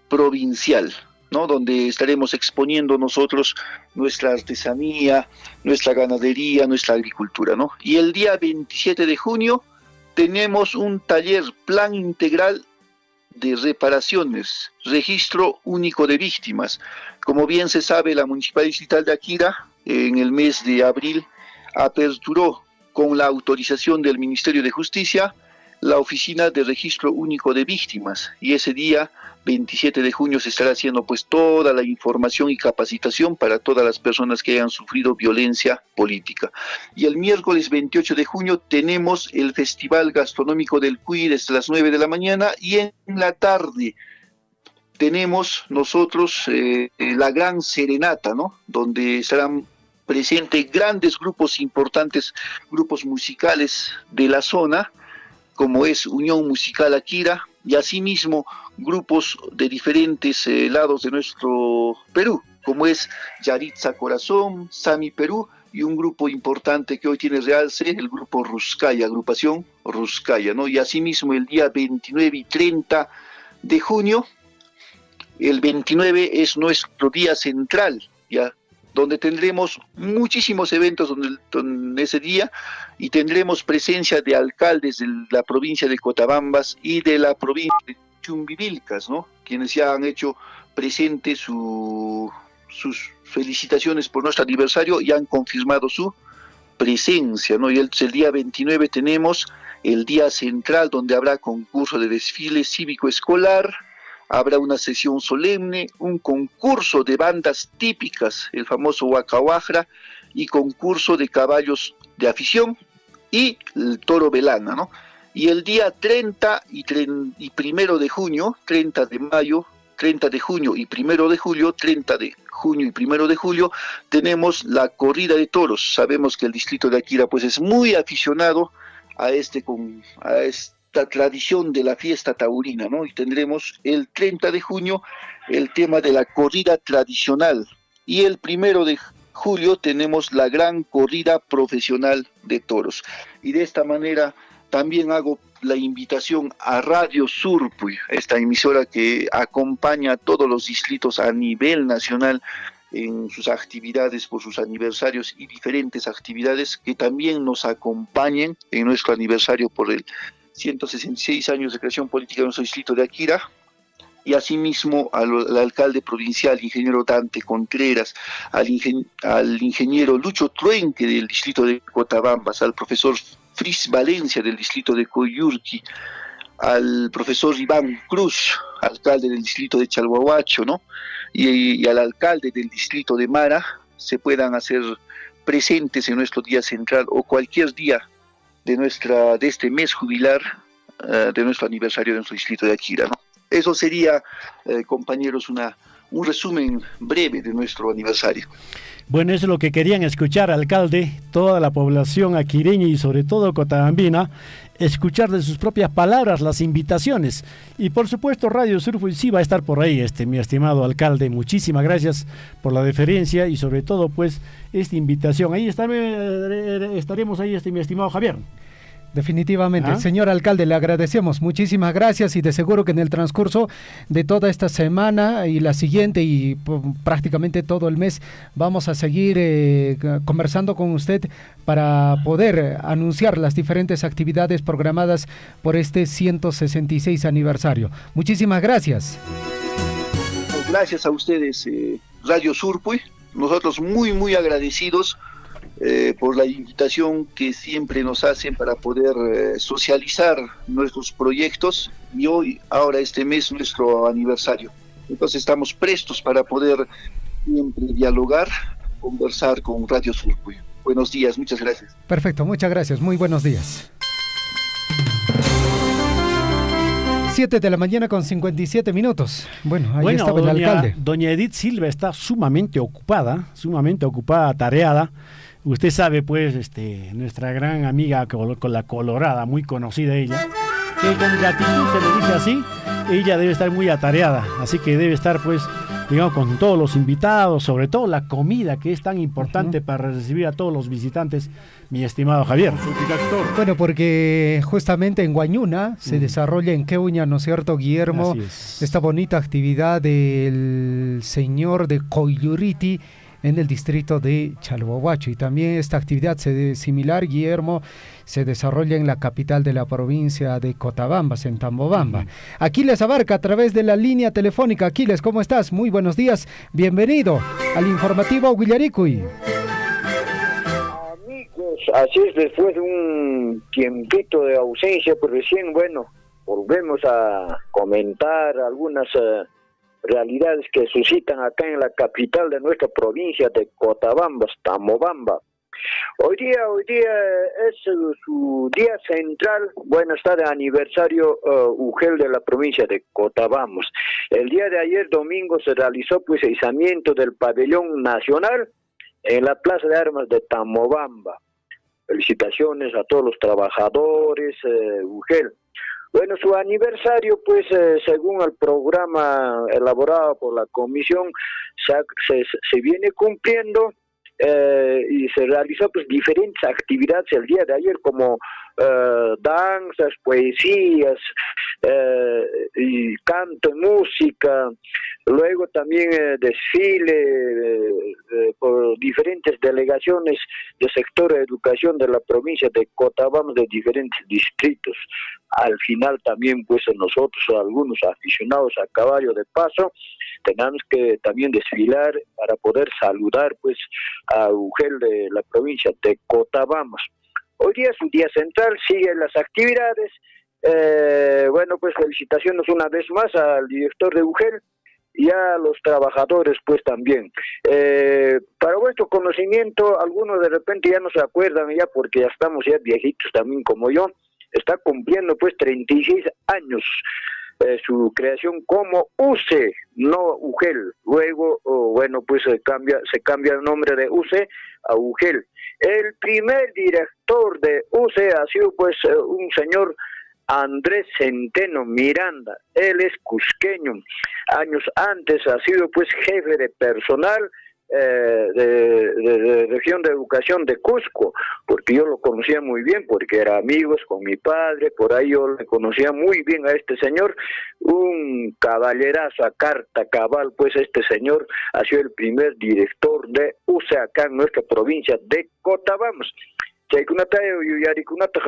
provincial, ¿no? Donde estaremos exponiendo nosotros nuestra artesanía, nuestra ganadería, nuestra agricultura, ¿no? Y el día 27 de junio tenemos un taller plan integral de reparaciones, registro único de víctimas. Como bien se sabe, la Municipalidad Distrital de Aquira en el mes de abril aperturó con la autorización del Ministerio de Justicia la Oficina de Registro Único de Víctimas y ese día 27 de junio se estará haciendo pues toda la información y capacitación para todas las personas que hayan sufrido violencia política. Y el miércoles 28 de junio tenemos el Festival Gastronómico del Cuy desde las 9 de la mañana y en la tarde tenemos nosotros la gran serenata, ¿no? Donde estarán presentes grandes grupos importantes, grupos musicales de la zona, como es Unión Musical Aquira, y asimismo grupos de diferentes lados de nuestro Perú, como es Yaritza Corazón, Sami Perú, y un grupo importante que hoy tiene realce, el grupo Ruscaya, agrupación Ruscaya, ¿no? Y asimismo el día 29 y 30 de junio, el 29 es nuestro día central, ¿ya? Donde tendremos muchísimos eventos donde ese día y tendremos presencia de alcaldes de la provincia de Cotabambas y de la provincia de Chumbivilcas, ¿no? Quienes ya han hecho presente sus felicitaciones por nuestro aniversario y han confirmado su presencia, ¿no? Y el día 29 tenemos el día central donde habrá concurso de desfile cívico escolar, habrá una sesión solemne, un concurso de bandas típicas, el famoso Huacahuajra, y concurso de caballos de afición y el toro velana, ¿no? Y el día 30 y 1 de junio, 30 de mayo, 30 de junio y 1 de julio, 30 de junio y 1 de julio, tenemos la corrida de toros. Sabemos que el distrito de Akira pues es muy aficionado a esta tradición de la fiesta taurina, ¿no? Y tendremos el 30 de junio el tema de la corrida tradicional y el 1 de julio tenemos la gran corrida profesional de toros. Y de esta manera también hago la invitación a Radio Surpuy, esta emisora que acompaña a todos los distritos a nivel nacional en sus actividades por sus aniversarios y diferentes actividades, que también nos acompañen en nuestro aniversario por el 166 años de creación política de nuestro distrito de Akira, y asimismo al alcalde provincial, ingeniero Dante Contreras, al ingeniero Lucho Truenque del distrito de Cotabambas, al profesor Fris Valencia del distrito de Coyurqui, al profesor Iván Cruz, alcalde del distrito de Chalhuahuacho, ¿no? Y al alcalde del distrito de Mara, se puedan hacer presentes en nuestro día central o cualquier día de este mes jubilar de nuestro aniversario de nuestro distrito de Akira, ¿no? Eso sería, compañeros, un resumen breve de nuestro aniversario. Bueno, eso es lo que querían escuchar, alcalde, toda la población aquireña y sobre todo cotabambina, escuchar de sus propias palabras las invitaciones. Y por supuesto Radio Surfuy sí va a estar por ahí, mi estimado alcalde. Muchísimas gracias por la deferencia y sobre todo pues esta invitación. Ahí estaremos ahí, mi estimado Javier. Definitivamente, señor alcalde, le agradecemos, muchísimas gracias, y de seguro que en el transcurso de toda esta semana y la siguiente y prácticamente todo el mes vamos a seguir conversando con usted para poder anunciar las diferentes actividades programadas por este 166 aniversario. Muchísimas gracias. Gracias a ustedes, Radio Surpuy, nosotros muy agradecidos por la invitación que siempre nos hacen para poder socializar nuestros proyectos, y ahora este mes, nuestro aniversario. Entonces estamos prestos para poder siempre dialogar, conversar con Radio Surpuy. Buenos días, muchas gracias. Perfecto, muchas gracias, muy buenos días. 7 de la mañana con 57 minutos. Bueno, ahí estaba el alcalde. Doña Edith Silva está sumamente ocupada, tareada. Usted sabe, pues, nuestra gran amiga con la colorada, muy conocida ella, que con gratitud se le dice así, ella debe estar muy atareada, así que debe estar, pues, digamos, con todos los invitados, sobre todo la comida, que es tan importante para recibir a todos los visitantes, mi estimado Javier. Bueno, porque justamente en Guañuna se desarrolla en Queuña, ¿no es cierto, Guillermo? Esta bonita actividad del señor de Coyuriti, en el distrito de Chalhuahuacho, y también esta actividad similar, Guillermo, se desarrolla en la capital de la provincia de Cotabambas, en Tambobamba. Aquiles Abarca, a través de la línea telefónica. Aquiles, ¿cómo estás? Muy buenos días, bienvenido al informativo Huillaricuy. Amigos, así es, después de un tiempito de ausencia, pues recién, volvemos a comentar algunas realidades que suscitan acá en la capital de nuestra provincia de Cotabambas, Tambobamba. Hoy día es su día central, está de aniversario UGEL de la provincia de Cotabambas. El día de ayer, domingo, se realizó pues el izamiento del pabellón nacional en la Plaza de Armas de Tambobamba. Felicitaciones a todos los trabajadores UGEL. Bueno, su aniversario, pues, según el programa elaborado por la comisión, se viene cumpliendo y se realizó, pues, diferentes actividades el día de ayer, como danzas, poesías, y canto y música. Luego también desfile por diferentes delegaciones del sector de educación de la provincia de Cotabambas, de diferentes distritos. Al final también, pues, nosotros, algunos aficionados a caballo de paso, tenemos que también desfilar para poder saludar, pues, a UGEL de la provincia de Cotabambas. Hoy día es un día central, siguen las actividades. Pues felicitaciones una vez más al director de UGEL y a los trabajadores, pues, también. Para vuestro conocimiento, algunos de repente ya no se acuerdan ya, porque ya estamos ya viejitos también como yo. Está cumpliendo, pues, 36 años su creación como UCE, no UGEL. Luego, bueno, pues se cambia el nombre de UCE a UGEL. El primer director de UCE ha sido pues un señor Andrés Centeno Miranda. Él es cusqueño. Años antes ha sido pues jefe de personal de región de educación de Cusco, porque yo lo conocía muy bien, porque era amigos con mi padre, por ahí yo le conocía muy bien a este señor, un caballerazo a carta cabal, pues este señor ha sido el primer director de UCE acá en nuestra provincia de Cotabambas. Chaykunata yuyarikunata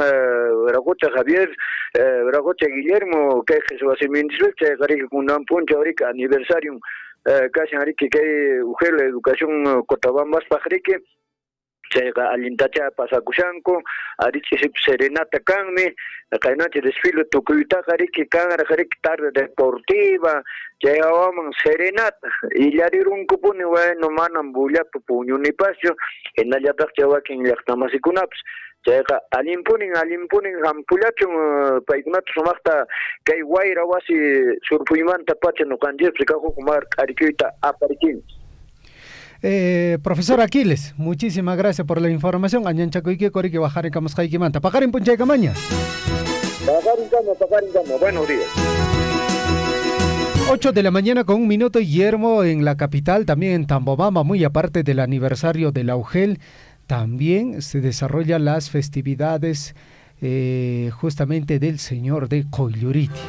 Bragocha Javier, Bragocha Guillermo, que se va a hacer ministro, Chaygarik Kunan Puncha ahorita aniversario, casi ahorita que Ugel educación Cotabambas Pajrique, Chayga Alintacha Pasacusanco, Arichi Serenata Canme, la Cainache desfile Tucuita, Jariki Canara, Jariki tarde deportiva, Chayawaman Serenata, y Yarirun Cupuni, bueno, Manan Bulla, Pupuño ni Pasio, en Ayatak Chawakin Yactamasicunaps. Chayqa alimpunin hampulachun paykunatas sumaqta kay wayra wasi surpuymanta pacha nuqanchikpi kahukumar arikuyta aparikin. Profesor Aquiles, muchísimas gracias por la información. Añanchakuyki koriki bajar en Camascaikimanta. Pagar en Puncha de Camaña. Pagar en cama. Buenos días. 8 de la mañana con 1 minuto, Guillermo, en la capital, también en Tambobamba, muy aparte del aniversario de la UGEL, también se desarrollan las festividades justamente del Señor de Coylluriti.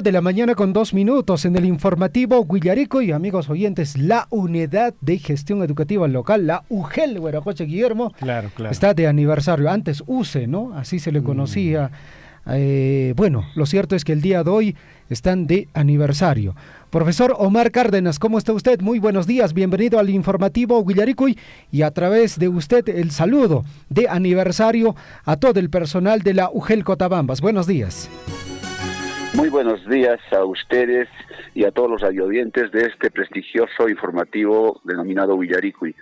De la mañana con 2 minutos en el informativo Guillarico y amigos oyentes, la unidad de gestión educativa local, la UGEL, Hueracoche Guillermo, claro. Está de aniversario, antes UCE, ¿no? Así se le conocía. Bueno, lo cierto es que el día de hoy están de aniversario. Profesor Omar Cárdenas, ¿cómo está usted? Muy buenos días, bienvenido al informativo Guillaricuy y a través de usted el saludo de aniversario a todo el personal de la UGEL Cotabambas. Buenos días. Muy buenos días a ustedes y a todos los radioaudientes de este prestigioso informativo denominado Guillaricuy.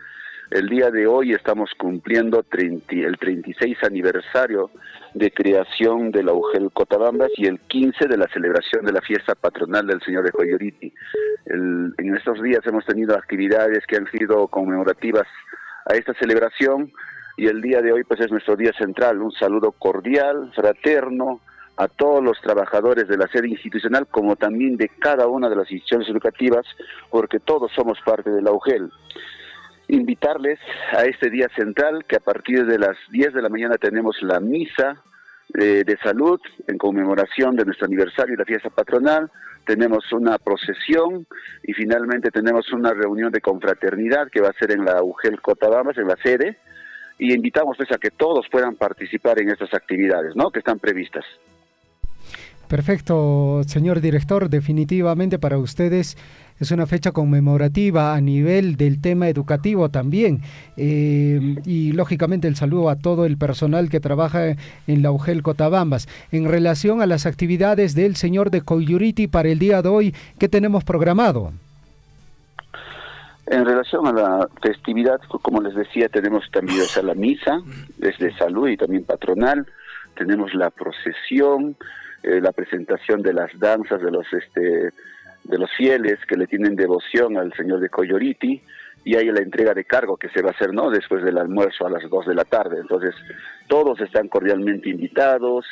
El día de hoy estamos cumpliendo el 36 aniversario de creación de la UGEL Cotabambas y el 15 de la celebración de la fiesta patronal del Señor de Coylluriti. En estos días hemos tenido actividades que han sido conmemorativas a esta celebración y el día de hoy pues es nuestro día central. Un saludo cordial, fraterno, a todos los trabajadores de la sede institucional, como también de cada una de las instituciones educativas, porque todos somos parte de la UGEL. Invitarles a este día central, que a partir de las 10 de la mañana tenemos la misa de salud en conmemoración de nuestro aniversario y la fiesta patronal, tenemos una procesión y finalmente tenemos una reunión de confraternidad que va a ser en la UGEL Cotabambas, en la sede, y invitamos pues a que todos puedan participar en estas actividades, ¿no?, que están previstas. Perfecto, señor director, definitivamente para ustedes es una fecha conmemorativa a nivel del tema educativo también y lógicamente el saludo a todo el personal que trabaja en la UGEL Cotabambas. En relación a las actividades del Señor de Coylluriti para el día de hoy, ¿qué tenemos programado? En relación a la festividad, como les decía, tenemos también la misa desde salud y también patronal, tenemos la procesión, la presentación de las danzas de los fieles que le tienen devoción al Señor de Coylluriti, y hay la entrega de cargo que se va a hacer, ¿no?, después del almuerzo a las 2 de la tarde. Entonces, todos están cordialmente invitados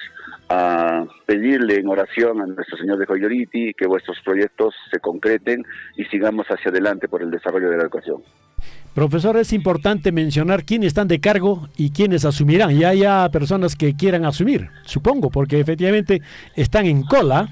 a pedirle en oración a nuestro Señor de Coylluriti que vuestros proyectos se concreten y sigamos hacia adelante por el desarrollo de la educación. Profesor, es importante mencionar quiénes están de cargo y quiénes asumirán. Ya haya personas que quieran asumir, supongo, porque efectivamente están en cola.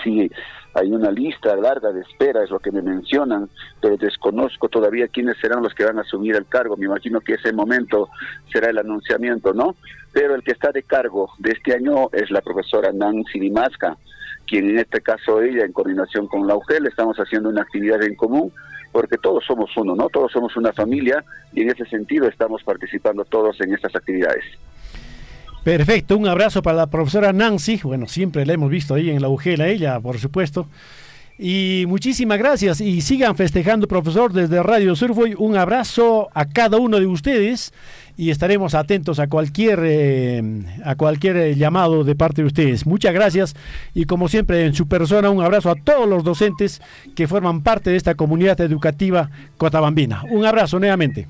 Sí, hay una lista larga de espera, es lo que me mencionan, pero desconozco todavía quiénes serán los que van a asumir el cargo. Me imagino que ese momento será el anunciamiento, ¿no? Pero el que está de cargo de este año es la profesora Nancy Dimasca, quien en este caso ella, en coordinación con la UGEL, estamos haciendo una actividad en común, porque todos somos uno, ¿no? Todos somos una familia y en ese sentido estamos participando todos en estas actividades. Perfecto, un abrazo para la profesora Nancy. Bueno, siempre la hemos visto ahí en la UGEL, a ella, por supuesto. Y muchísimas gracias y sigan festejando, profesor, desde Radio Surfway. Un abrazo a cada uno de ustedes y estaremos atentos a cualquier llamado de parte de ustedes. Muchas gracias y como siempre en su persona un abrazo a todos los docentes que forman parte de esta comunidad educativa cotabambina. Un abrazo nuevamente.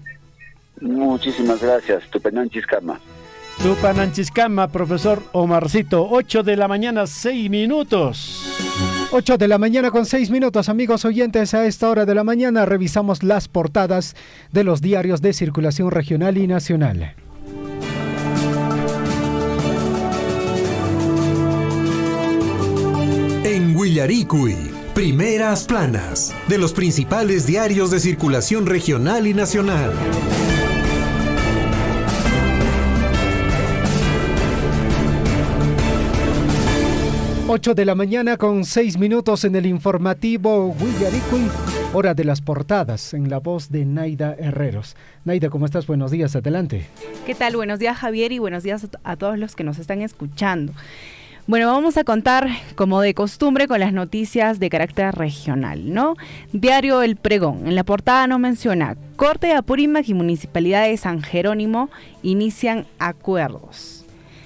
Muchísimas gracias, Tupananchis-Kama. Tupananchis-Kama, profesor Omarcito. 8 de la mañana, 6 minutos. 8 de la mañana con 6 minutos, amigos oyentes. A esta hora de la mañana revisamos las portadas de los diarios de circulación regional y nacional. En Huillaricuy, primeras planas de los principales diarios de circulación regional y nacional. 8 de la mañana con 6 minutos en el informativo Huillaricuy, hora de las portadas, en la voz de Naida Herreros. Naida, ¿cómo estás? Buenos días, adelante. ¿Qué tal? Buenos días, Javier, y buenos días a todos los que nos están escuchando. Bueno, vamos a contar, como de costumbre, con las noticias de carácter regional, ¿no? Diario El Pregón, en la portada nos menciona: Corte de Apurímac y Municipalidad de San Jerónimo inician acuerdos.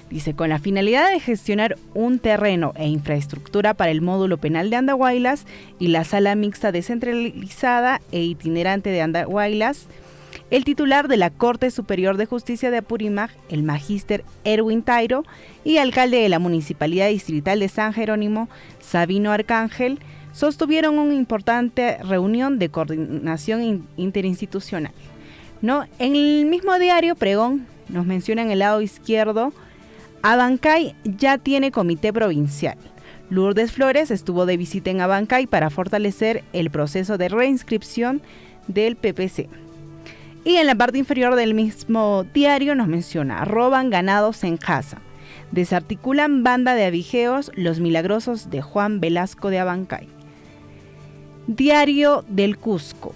Dice, con la finalidad de gestionar un terreno e infraestructura para el módulo penal de Andahuaylas y la sala mixta descentralizada e itinerante de Andahuaylas, el titular de la Corte Superior de Justicia de Apurímac, el magíster Erwin Tairo, y alcalde de la Municipalidad Distrital de San Jerónimo, Sabino Arcángel, sostuvieron una importante reunión de coordinación interinstitucional, ¿no? En el mismo diario Pregón nos menciona en el lado izquierdo: Abancay ya tiene comité provincial. Lourdes Flores estuvo de visita en Abancay para fortalecer el proceso de reinscripción del PPC. Y en la parte inferior del mismo diario nos menciona: roban ganados en casa. Desarticulan banda de abigeos los milagrosos de Juan Velasco de Abancay. Diario del Cusco.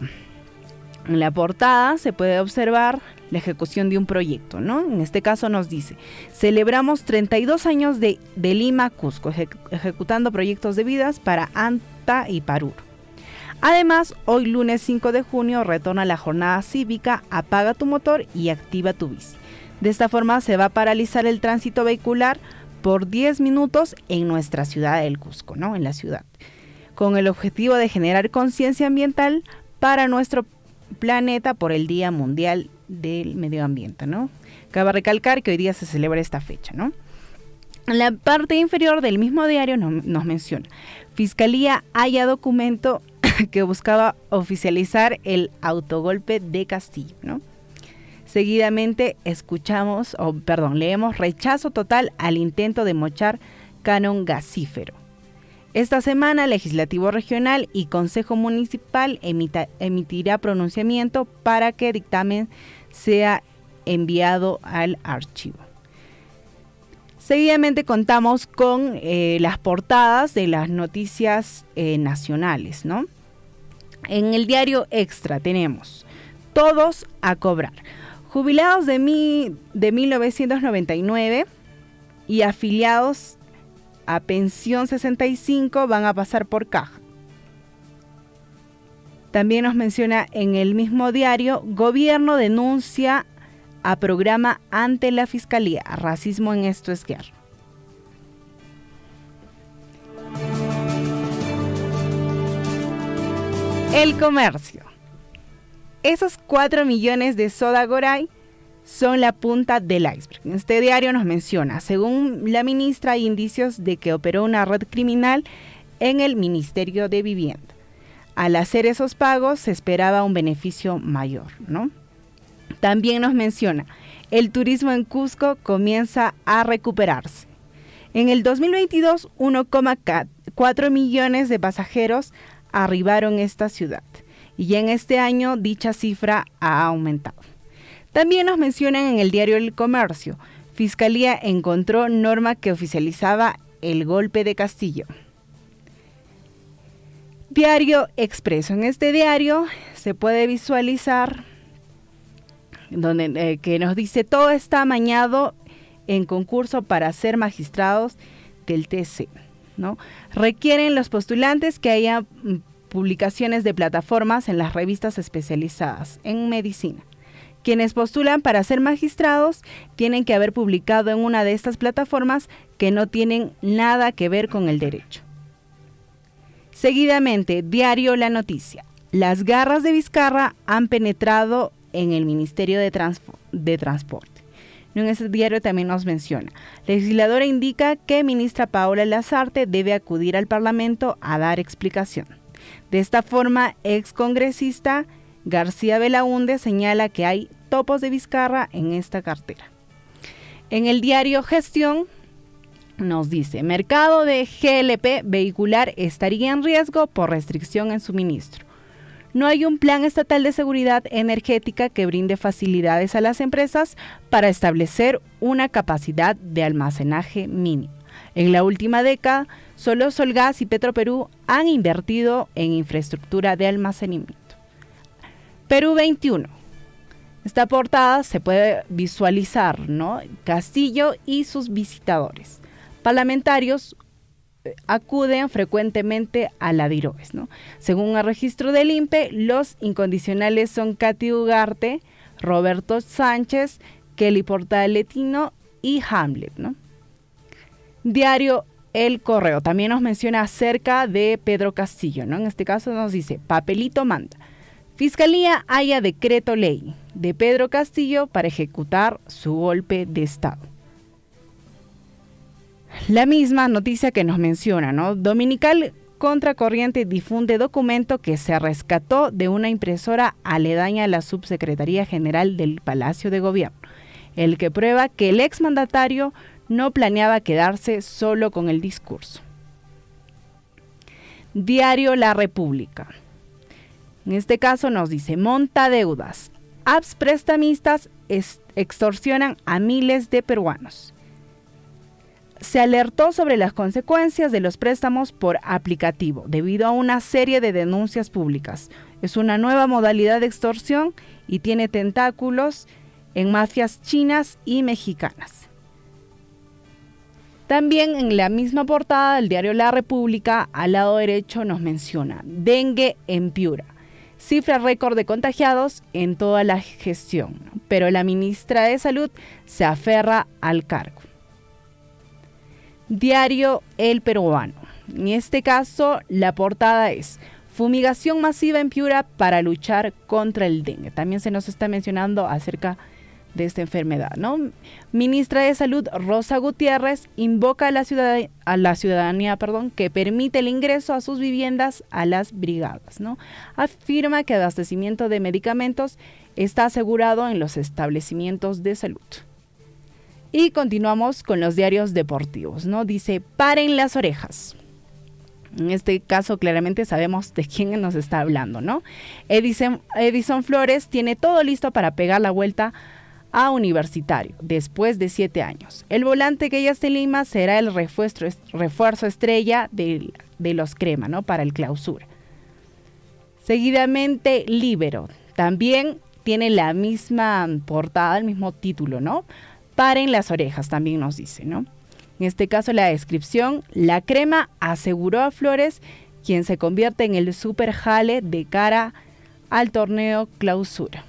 En la portada se puede observar la ejecución de un proyecto, ¿no? En este caso nos dice: celebramos 32 años de Lima Cusco, ejecutando proyectos de vidas para Anta y Paruro. Además, hoy lunes 5 de junio retorna la jornada cívica Apaga tu motor y activa tu bici. De esta forma se va a paralizar el tránsito vehicular por 10 minutos en nuestra ciudad del Cusco, ¿no? En la ciudad, con el objetivo de generar conciencia ambiental para nuestro planeta por el Día Mundial del Medio Ambiente, ¿no? Cabe recalcar que hoy día se celebra esta fecha, ¿no? En la parte inferior del mismo diario nos menciona: Fiscalía halla documento que buscaba oficializar el autogolpe de Castillo, ¿no? Seguidamente leemos: rechazo total al intento de mochar canon gasífero. Esta semana, Legislativo Regional y Consejo Municipal emitirá pronunciamiento para que dictamen sea enviado al archivo. Seguidamente contamos con las portadas de las noticias nacionales, ¿no? En el diario Extra tenemos: todos a cobrar. Jubilados de 1999 y afiliados a pensión 65 van a pasar por caja. También nos menciona en el mismo diario: gobierno denuncia a programa ante la Fiscalía. Racismo en esto es guerra. El Comercio. Esos 4 millones de soda Goray son la punta del iceberg. En este diario nos menciona: según la ministra, hay indicios de que operó una red criminal en el Ministerio de Vivienda. al hacer esos pagos se esperaba un beneficio mayor, ¿no? También nos menciona, el turismo en Cusco comienza a recuperarse. En el 2022, 1,4 millones de pasajeros arribaron a esta ciudad y en este año dicha cifra ha aumentado. También nos mencionan en el diario El Comercio, Fiscalía encontró norma que oficializaba el golpe de Castillo. Diario Expreso. En este diario se puede visualizar donde que nos dice todo está amañado en concurso para ser magistrados del TC, ¿no? Requieren los postulantes que haya publicaciones de plataformas en las revistas especializadas en medicina. Quienes postulan para ser magistrados tienen que haber publicado en una de estas plataformas que no tienen nada que ver con el derecho. Seguidamente, diario La Noticia. Las garras de Vizcarra han penetrado en el Ministerio de Transporte. En ese diario también nos menciona. Legisladora indica que ministra Paola Lazarte debe acudir al Parlamento a dar explicación. De esta forma, excongresista García Belaúnde señala que hay topos de Vizcarra en esta cartera. En el diario Gestión nos dice, mercado de GLP vehicular estaría en riesgo por restricción en suministro. No hay un plan estatal de seguridad energética que brinde facilidades a las empresas para establecer una capacidad de almacenaje mínima. En la última década, solo Solgas y Petroperú han invertido en infraestructura de almacenamiento. Perú 21. Esta portada se puede visualizar, ¿no? Castillo y sus visitadores. Parlamentarios acuden frecuentemente a la Diroes, ¿no? Según el registro del INPE, los incondicionales son Katy Ugarte, Roberto Sánchez, Kelly Portaletino y Hamlet, ¿no? Diario El Correo también nos menciona acerca de Pedro Castillo, ¿no? En este caso nos dice, papelito manda. Fiscalía haya decreto ley de Pedro Castillo para ejecutar su golpe de Estado. La misma noticia que nos menciona, ¿no? Dominical Contracorriente difunde documento que se rescató de una impresora aledaña a la Subsecretaría General del Palacio de Gobierno, el que prueba que el exmandatario no planeaba quedarse solo con el discurso. Diario La República. En este caso nos dice, monta deudas. Apps prestamistas extorsionan a miles de peruanos. Se alertó sobre las consecuencias de los préstamos por aplicativo, debido a una serie de denuncias públicas. Es una nueva modalidad de extorsión y tiene tentáculos en mafias chinas y mexicanas. También en la misma portada del diario La República, al lado derecho nos menciona, dengue en Piura. Cifra récord de contagiados en toda la gestión, ¿no? Pero la ministra de Salud se aferra al cargo. Diario El Peruano. En este caso, la portada es fumigación masiva en Piura para luchar contra el dengue. También se nos está mencionando acerca de esta enfermedad, ¿no? Ministra de Salud Rosa Gutiérrez invoca a la ciudadanía, que permite el ingreso a sus viviendas a las brigadas, ¿no? Afirma que el abastecimiento de medicamentos está asegurado en los establecimientos de salud. Y continuamos con los diarios deportivos, ¿no? Dice, paren las orejas. En este caso claramente sabemos de quién nos está hablando, ¿no? Edison Flores tiene todo listo para pegar la vuelta a Universitario después de 7 años. El volante que ya está en Lima será el refuerzo estrella de los Crema, ¿no? Para el Clausura. Seguidamente Líbero. También tiene la misma portada, el mismo título, ¿no? Paren las orejas, también nos dice, ¿no? En este caso la descripción, la Crema aseguró a Flores, quien se convierte en el super jale de cara al torneo Clausura.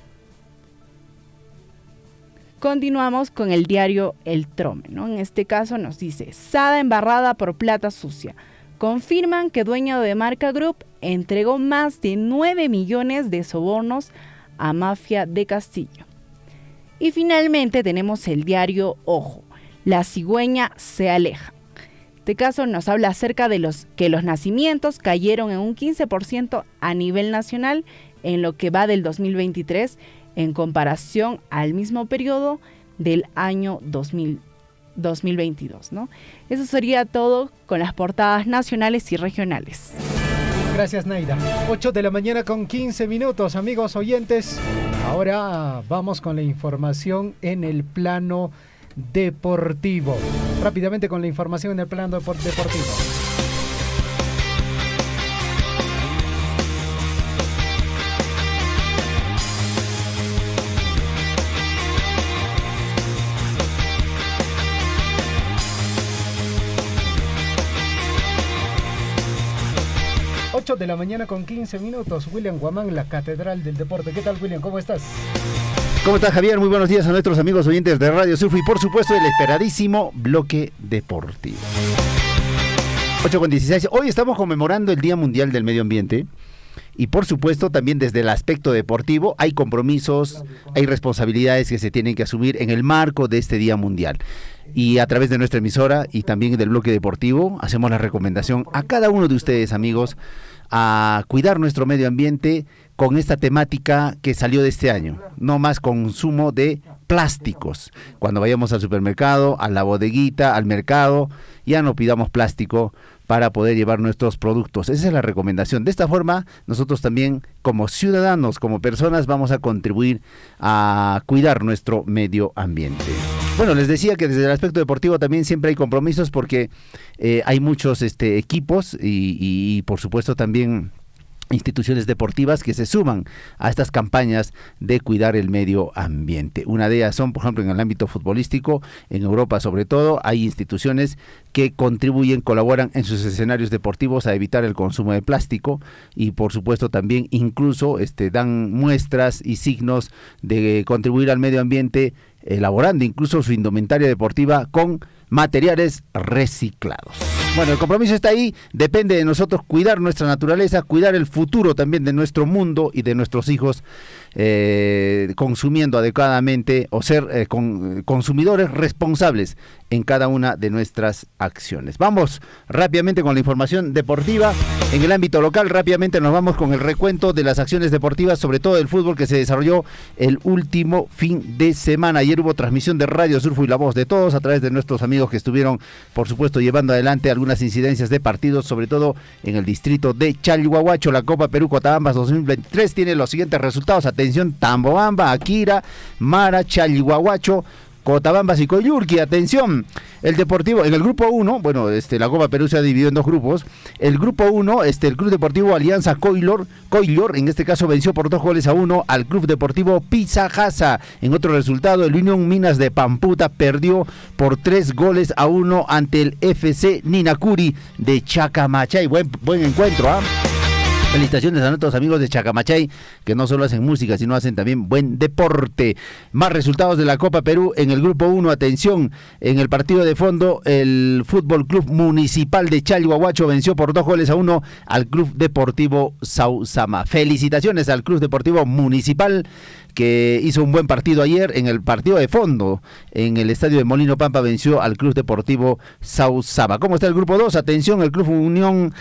Continuamos con el diario El Trome, ¿no? En este caso nos dice, Sada embarrada por plata sucia. Confirman que dueño de Marca Group entregó más de 9 millones de sobornos a mafia de Castillo. Y finalmente tenemos el diario Ojo. La cigüeña se aleja. este caso nos habla acerca de que los nacimientos cayeron en un 15% a nivel nacional en lo que va del 2023 en comparación al mismo periodo del año 2022, ¿no? Eso sería todo con las portadas nacionales y regionales. Gracias, Naida. 8 de la mañana con 15 minutos, amigos oyentes. Ahora vamos con la información en el plano deportivo. Rápidamente con la información en el plano deportivo. De la mañana con 15 minutos. William Guamán, la Catedral del Deporte. ¿Qué tal, William? ¿Cómo estás? ¿Cómo estás, Javier? Muy buenos días a nuestros amigos oyentes de Radio Surf y por supuesto el esperadísimo bloque deportivo. 8:16. Hoy estamos conmemorando el Día Mundial del Medio Ambiente y por supuesto también desde el aspecto deportivo hay compromisos, hay responsabilidades que se tienen que asumir en el marco de este Día Mundial. Y a través de nuestra emisora y también del bloque deportivo hacemos la recomendación a cada uno de ustedes, amigos, a cuidar nuestro medio ambiente con esta temática que salió de este año. No más consumo de plásticos. Cuando vayamos al supermercado, a la bodeguita, al mercado, ya no pidamos plástico para poder llevar nuestros productos. Esa es la recomendación. De esta forma, nosotros también, como ciudadanos, como personas, vamos a contribuir a cuidar nuestro medio ambiente. Bueno, les decía que desde el aspecto deportivo también siempre hay compromisos porque hay muchos equipos y por supuesto también instituciones deportivas que se suman a estas campañas de cuidar el medio ambiente. Una de ellas son, por ejemplo, en el ámbito futbolístico, en Europa sobre todo, hay instituciones que contribuyen, colaboran en sus escenarios deportivos a evitar el consumo de plástico y por supuesto también incluso dan muestras y signos de contribuir al medio ambiente, elaborando incluso su indumentaria deportiva con materiales reciclados. Bueno, el compromiso está ahí, depende de nosotros cuidar nuestra naturaleza, cuidar el futuro también de nuestro mundo y de nuestros hijos, consumiendo adecuadamente o ser consumidores responsables en cada una de nuestras acciones. Vamos rápidamente con la información deportiva. En el ámbito local, rápidamente nos vamos con el recuento de las acciones deportivas, sobre todo el fútbol que se desarrolló el último fin de semana. Ayer hubo transmisión de Radio Surfo y La Voz de Todos a través de nuestros amigos que estuvieron, por supuesto, llevando adelante algunas incidencias de partidos, sobre todo en el distrito de Chalhuahuacho. La Copa Perú Cotabambas 2023 tiene los siguientes resultados. Atención, Tambobamba, Akira, Mara, Chalhuahuacho, Cotabambas y Coyurqui. Atención, el Deportivo, en el grupo 1, bueno, la Copa Perú se ha dividido en dos grupos. El grupo 1, el Club Deportivo Alianza Coilor, en este caso venció por 2-1 al Club Deportivo Pizajasa. En otro resultado, el Unión Minas de Pamputa perdió por 3-1 ante el FC Ninacuri de Chacamachay. Buen encuentro, ¿ah? Felicitaciones a nuestros amigos de Chacamachay, que no solo hacen música, sino hacen también buen deporte. Más resultados de la Copa Perú en el grupo 1. Atención, en el partido de fondo, el Fútbol Club Municipal de Chalhuahuacho venció por 2-1 al Club Deportivo Sausama. Felicitaciones al Club Deportivo Municipal, que hizo un buen partido ayer. En el partido de fondo, en el estadio de Molino Pampa, venció al Club Deportivo Sausama. ¿Cómo está el grupo 2? Atención, el Club Unión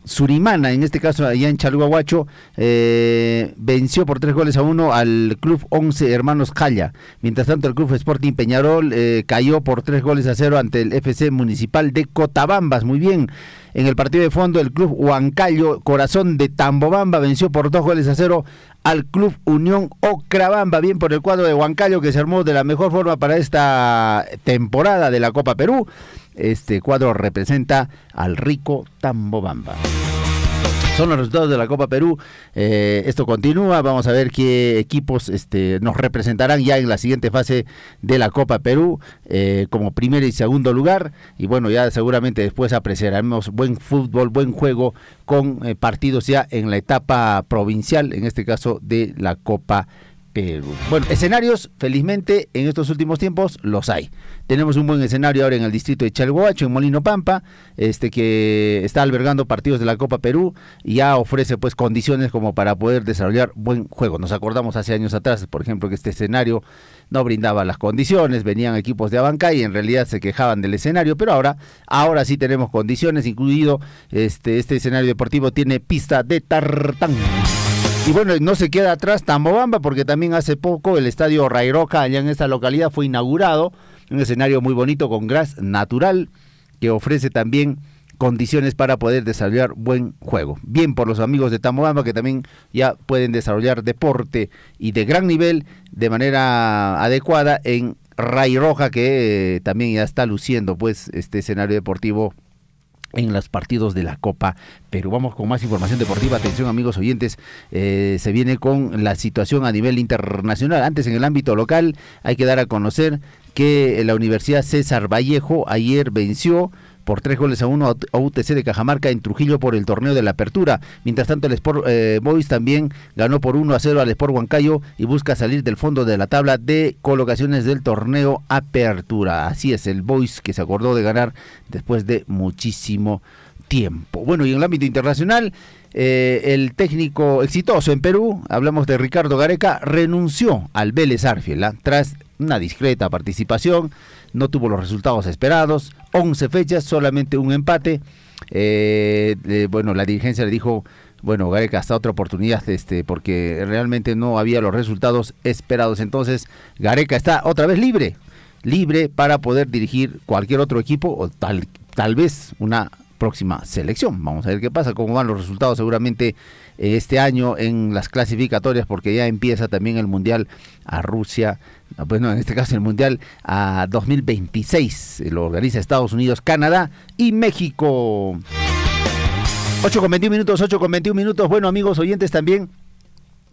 Surimana, en este caso allá en Chalhuahuacho, venció por 3-1 al Club 11 Hermanos Jaya. Mientras tanto, el Club Sporting Peñarol cayó por 3-0 ante el FC Municipal de Cotabambas. Muy bien. En el partido de fondo, el Club Huancayo Corazón de Tambobamba venció por 2-0 al Club Unión Ocrabamba. Bien por el cuadro de Huancayo, que se armó de la mejor forma para esta temporada de la Copa Perú. Este cuadro representa al rico Tambobamba. Son los resultados de la Copa Perú. Esto continúa. Vamos a ver qué equipos nos representarán ya en la siguiente fase de la Copa Perú, como primer y segundo lugar. Y bueno, ya seguramente después apreciaremos buen fútbol, buen juego con partidos ya en la etapa provincial, en este caso de la Copa Perú. Bueno, escenarios, felizmente, en estos últimos tiempos los hay. Tenemos un buen escenario ahora en el distrito de Chalhuacho, en Molino Pampa, que está albergando partidos de la Copa Perú y ya ofrece pues condiciones como para poder desarrollar buen juego. Nos acordamos hace años atrás, por ejemplo, que este escenario no brindaba las condiciones, venían equipos de Abancay y en realidad se quejaban del escenario, pero ahora sí tenemos condiciones, incluido este escenario deportivo tiene pista de tartán. Y bueno, no se queda atrás Tambobamba, porque también hace poco el estadio Rairoca, allá en esta localidad, fue inaugurado, un escenario muy bonito con gras natural, que ofrece también condiciones para poder desarrollar buen juego. Bien por los amigos de Tambobamba, que también ya pueden desarrollar deporte y de gran nivel de manera adecuada en Rairoca, que también ya está luciendo pues este escenario deportivo en los partidos de la Copa Perú. Vamos con más información deportiva. Atención, amigos oyentes, se viene con la situación a nivel internacional. Antes, en el ámbito local, hay que dar a conocer que la Universidad César Vallejo ayer venció por 3-1 a UTC de Cajamarca en Trujillo por el torneo de la Apertura. Mientras tanto, el Sport Boys también ganó por 1-0 al Sport Huancayo y busca salir del fondo de la tabla de colocaciones del torneo Apertura. Así es, el Boys que se acordó de ganar después de muchísimo tiempo. Bueno, y en el ámbito internacional, el técnico exitoso en Perú, hablamos de Ricardo Gareca, renunció al Vélez Sarsfield tras una discreta participación. No tuvo los resultados esperados, 11 fechas, solamente un empate. Bueno, la dirigencia le dijo, bueno, Gareca, hasta otra oportunidad, porque realmente no había los resultados esperados. Entonces, Gareca está otra vez libre para poder dirigir cualquier otro equipo o tal vez una próxima selección. Vamos a ver qué pasa, cómo van los resultados seguramente este año en las clasificatorias, porque ya empieza también el Mundial a Rusia, bueno, en este caso el Mundial a 2026, lo organiza Estados Unidos, Canadá y México. 8:21 minutos, bueno, amigos oyentes, también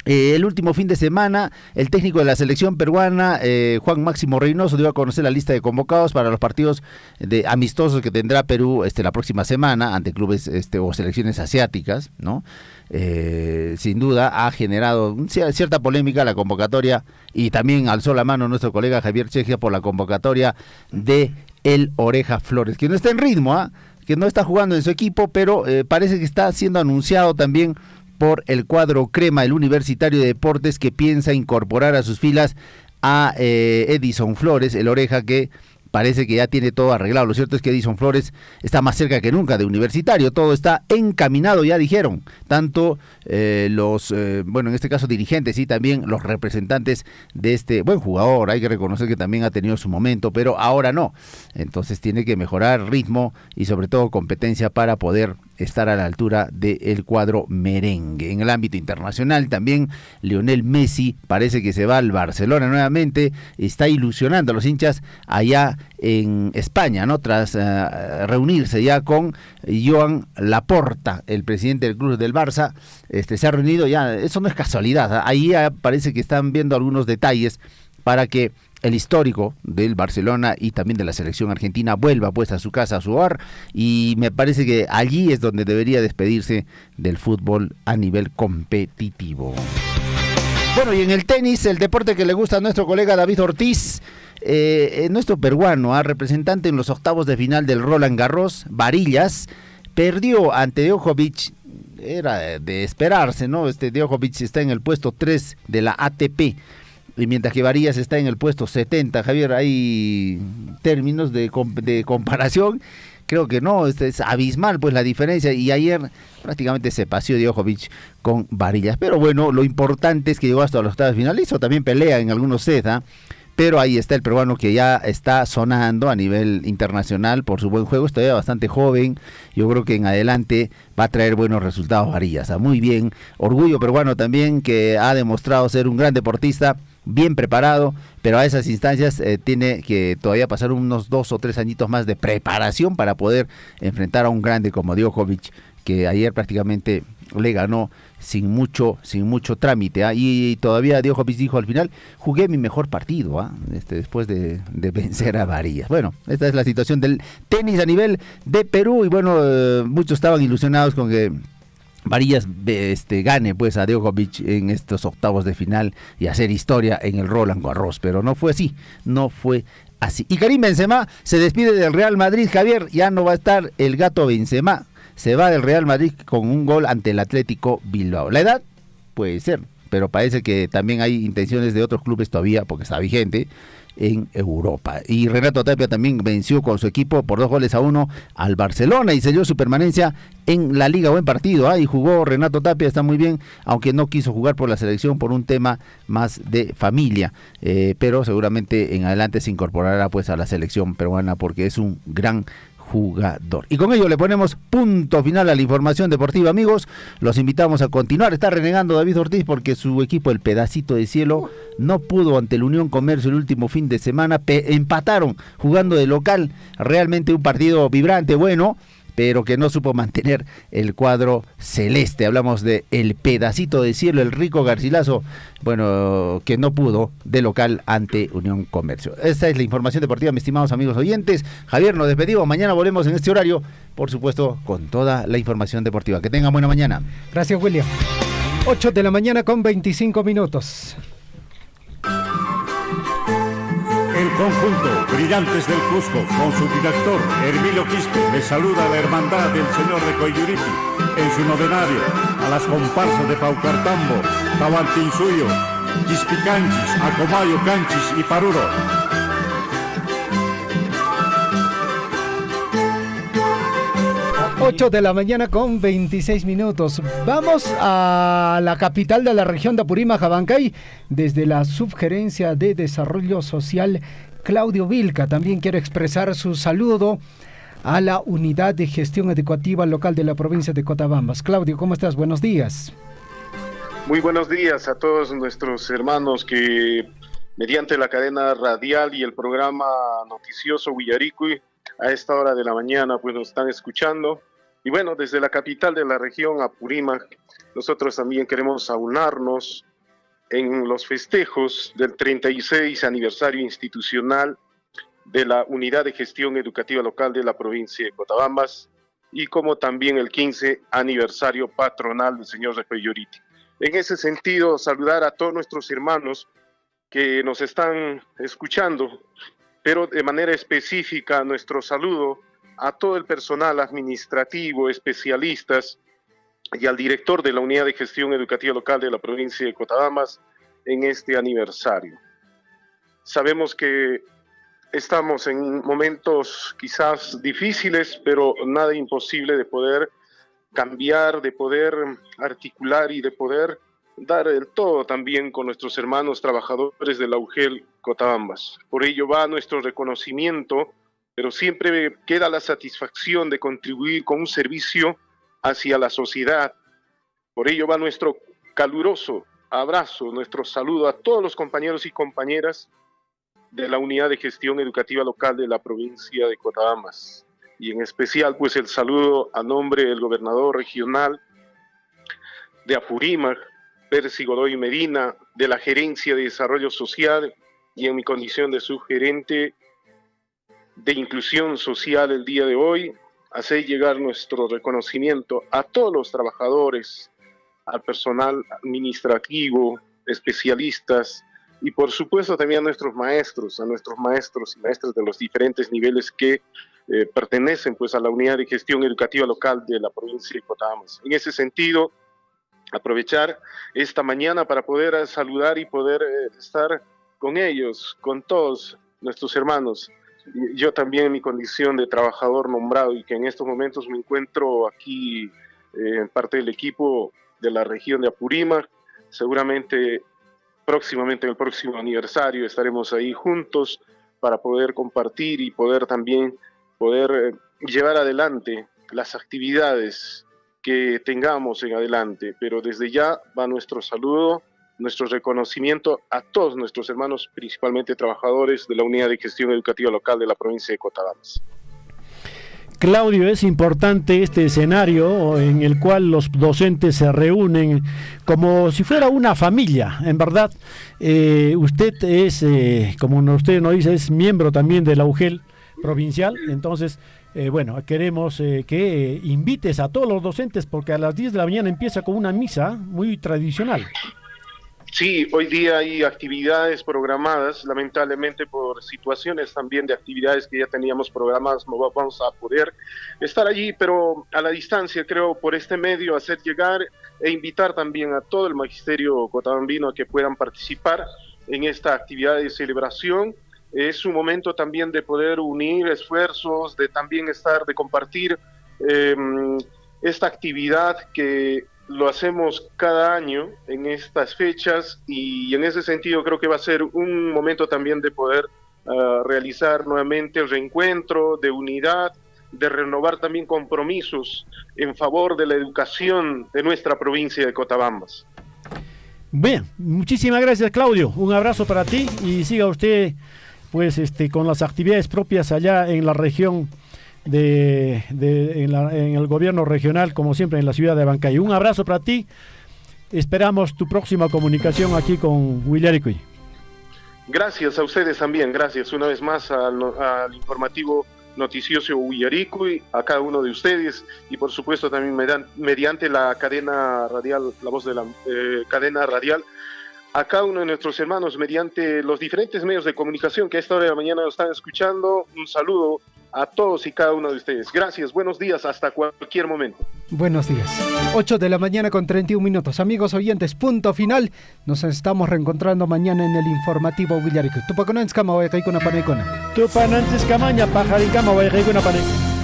el último fin de semana, el técnico de la selección peruana, Juan Máximo Reynoso, dio a conocer la lista de convocados para los partidos de amistosos que tendrá Perú la próxima semana ante clubes o selecciones asiáticas, ¿no? Sin duda ha generado cierta polémica la convocatoria, y también alzó la mano nuestro colega Javier Chejia por la convocatoria de el Oreja Flores, que no está en ritmo, que no está jugando en su equipo, pero parece que está siendo anunciado también por el cuadro crema, el Universitario de Deportes, que piensa incorporar a sus filas a Edison Flores, el Oreja, que parece que ya tiene todo arreglado. Lo cierto es que Edison Flores está más cerca que nunca de Universitario, todo está encaminado, ya dijeron, tanto bueno, en este caso dirigentes y también los representantes de este buen jugador. Hay que reconocer que también ha tenido su momento, pero ahora no. Entonces tiene que mejorar ritmo y sobre todo competencia para poder estar a la altura del cuadro merengue. En el ámbito internacional también Lionel Messi parece que se va al Barcelona nuevamente, está ilusionando a los hinchas allá en España, ¿no? Tras reunirse ya con Joan Laporta, el presidente del club del Barça, se ha reunido ya, eso no es casualidad, ahí ya parece que están viendo algunos detalles para que el histórico del Barcelona y también de la selección argentina vuelva pues a su casa, a su hogar, y me parece que allí es donde debería despedirse del fútbol a nivel competitivo. Bueno, y en el tenis, el deporte que le gusta a nuestro colega David Ortiz, nuestro peruano, representante en los octavos de final del Roland Garros, Varillas, perdió ante Djokovic. Era de esperarse, ¿no? Djokovic está en el puesto 3 de la ATP, y mientras que Varillas está en el puesto 70, Javier, hay términos de comparación, creo que no, es abismal pues la diferencia, y ayer prácticamente se paseó Djokovic con Varillas, pero bueno, lo importante es que llegó hasta los octavos finales, hizo también pelea en algunos sets, pero ahí está el peruano que ya está sonando a nivel internacional por su buen juego, es todavía bastante joven, yo creo que en adelante va a traer buenos resultados Varillas, muy bien, orgullo peruano también, que ha demostrado ser un gran deportista, bien preparado, pero a esas instancias tiene que todavía pasar unos 2 o 3 añitos más de preparación para poder enfrentar a un grande como Djokovic, que ayer prácticamente le ganó sin mucho trámite, y todavía Djokovic dijo al final, jugué mi mejor partido, después de vencer a Varillas. Bueno, esta es la situación del tenis a nivel de Perú, y bueno, muchos estaban ilusionados con que Varillas gane pues a Djokovic en estos octavos de final y hacer historia en el Roland Garros, pero no fue así. Y Karim Benzema se despide del Real Madrid, Javier, ya no va a estar el gato Benzema, se va del Real Madrid con un gol ante el Atlético Bilbao. La edad puede ser, pero parece que también hay intenciones de otros clubes todavía, porque está vigente en Europa. Y Renato Tapia también venció con su equipo por 2-1 al Barcelona y selló su permanencia en la Liga. Buen partido, y jugó Renato Tapia, está muy bien, aunque no quiso jugar por la selección por un tema más de familia, pero seguramente en adelante se incorporará pues a la selección peruana porque es un gran jugador. Y con ello le ponemos punto final a la información deportiva, amigos. Los invitamos a continuar. Está renegando David Ortiz porque su equipo, el Pedacito de Cielo, no pudo ante el Unión Comercio el último fin de semana. Empataron jugando de local. Realmente un partido vibrante, bueno, pero que no supo mantener el cuadro celeste. Hablamos de el Pedacito de Cielo, el Rico Garcilaso, bueno, que no pudo de local ante Unión Comercio. Esta es la información deportiva, mis estimados amigos oyentes. Javier, nos despedimos. Mañana volvemos en este horario, por supuesto, con toda la información deportiva. Que tengan buena mañana. Gracias, William. 8 de la mañana con 25 minutos. El conjunto Brillantes del Cusco, con su director Hermilo Quispe, les saluda a la hermandad del Señor de Coyuripi en su novenario, a las comparsas de Paucartambo, Tahuantinsuyo, Quispicanchis, Acomayo, Canchis y Paruro. Ocho de la mañana con 26 minutos. Vamos a la capital de la región de Apurímac, Abancay, desde la Subgerencia de Desarrollo Social, Claudio Vilca. También quiero expresar su saludo a la Unidad de Gestión Educativa Local de la provincia de Cotabambas. Claudio, ¿cómo estás? Buenos días. Muy buenos días a todos nuestros hermanos que mediante la cadena radial y el programa noticioso Huillaricuy a esta hora de la mañana pues nos están escuchando. Y bueno, desde la capital de la región, Apurímac, nosotros también queremos aunarnos en los festejos del 36 aniversario institucional de la Unidad de Gestión Educativa Local de la provincia de Cotabambas y como también el 15 aniversario patronal del señor de Coyuriti. En ese sentido, saludar a todos nuestros hermanos que nos están escuchando, pero de manera específica nuestro saludo a todo el personal administrativo, especialistas y al director de la Unidad de Gestión Educativa Local de la provincia de Cotabambas en este aniversario. Sabemos que estamos en momentos quizás difíciles, pero nada imposible de poder cambiar, de poder articular y de poder dar el todo también con nuestros hermanos trabajadores de la UGEL Cotabambas. Por ello va nuestro reconocimiento, pero siempre queda la satisfacción de contribuir con un servicio hacia la sociedad. Por ello va nuestro caluroso abrazo, nuestro saludo a todos los compañeros y compañeras de la Unidad de Gestión Educativa Local de la provincia de Cotabambas. Y en especial pues el saludo a nombre del gobernador regional de Apurímac, Percy Godoy Medina, de la Gerencia de Desarrollo Social y en mi condición de subgerente de Inclusión Social el día de hoy, hacer llegar nuestro reconocimiento a todos los trabajadores, al personal administrativo, especialistas y por supuesto también a nuestros maestros y maestras de los diferentes niveles que pertenecen pues a la Unidad de Gestión Educativa Local de la provincia de Cotabambas. En ese sentido, aprovechar esta mañana para poder saludar y poder estar con ellos, con todos nuestros hermanos. Yo también en mi condición de trabajador nombrado y que en estos momentos me encuentro aquí en parte del equipo de la región de Apurímac, seguramente próximamente en el próximo aniversario estaremos ahí juntos para poder compartir y poder también llevar adelante las actividades que tengamos en adelante, pero desde ya va nuestro saludo, nuestro reconocimiento a todos nuestros hermanos, principalmente trabajadores de la Unidad de Gestión Educativa Local de la provincia de Cotabambas. Claudio, es importante este escenario en el cual los docentes se reúnen como si fuera una familia, en verdad. Usted es, como usted nos dice, es miembro también de la UGEL provincial, entonces bueno, queremos que invites a todos los docentes porque a las 10 de la mañana empieza con una misa muy tradicional. Sí, hoy día hay actividades programadas, lamentablemente por situaciones también de actividades que ya teníamos programadas, no vamos a poder estar allí, pero a la distancia creo por este medio hacer llegar e invitar también a todo el magisterio cotabambino a que puedan participar en esta actividad de celebración. Es un momento también de poder unir esfuerzos, de también de compartir esta actividad que lo hacemos cada año en estas fechas, y en ese sentido creo que va a ser un momento también de poder realizar nuevamente el reencuentro, de unidad, de renovar también compromisos en favor de la educación de nuestra provincia de Cotabambas. Bien, muchísimas gracias, Claudio, un abrazo para ti y siga usted pues con las actividades propias allá en la región en el gobierno regional, como siempre en la ciudad de Abancay. Un abrazo para ti, esperamos tu próxima comunicación aquí con Huillaricuy. Gracias a ustedes también, gracias una vez más al informativo noticioso Huillaricuy, a cada uno de ustedes y por supuesto también mediante la cadena radial, la voz de la cadena radial, a cada uno de nuestros hermanos mediante los diferentes medios de comunicación que a esta hora de la mañana nos están escuchando. Un saludo a todos y cada uno de ustedes. Gracias, buenos días, hasta cualquier momento. Buenos días. 8 de la mañana con 31 minutos. Amigos oyentes, punto final. Nos estamos reencontrando mañana en el informativo Huillaricuy.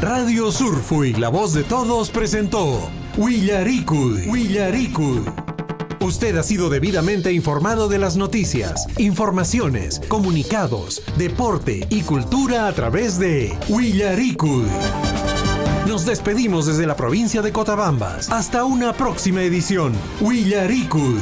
Radio Surfuy, la voz de todos, presentó Huillaricuy. Usted ha sido debidamente informado de las noticias, informaciones, comunicados, deporte y cultura a través de Huillaricuy. Nos despedimos desde la provincia de Cotabambas. Hasta una próxima edición. Huillaricuy.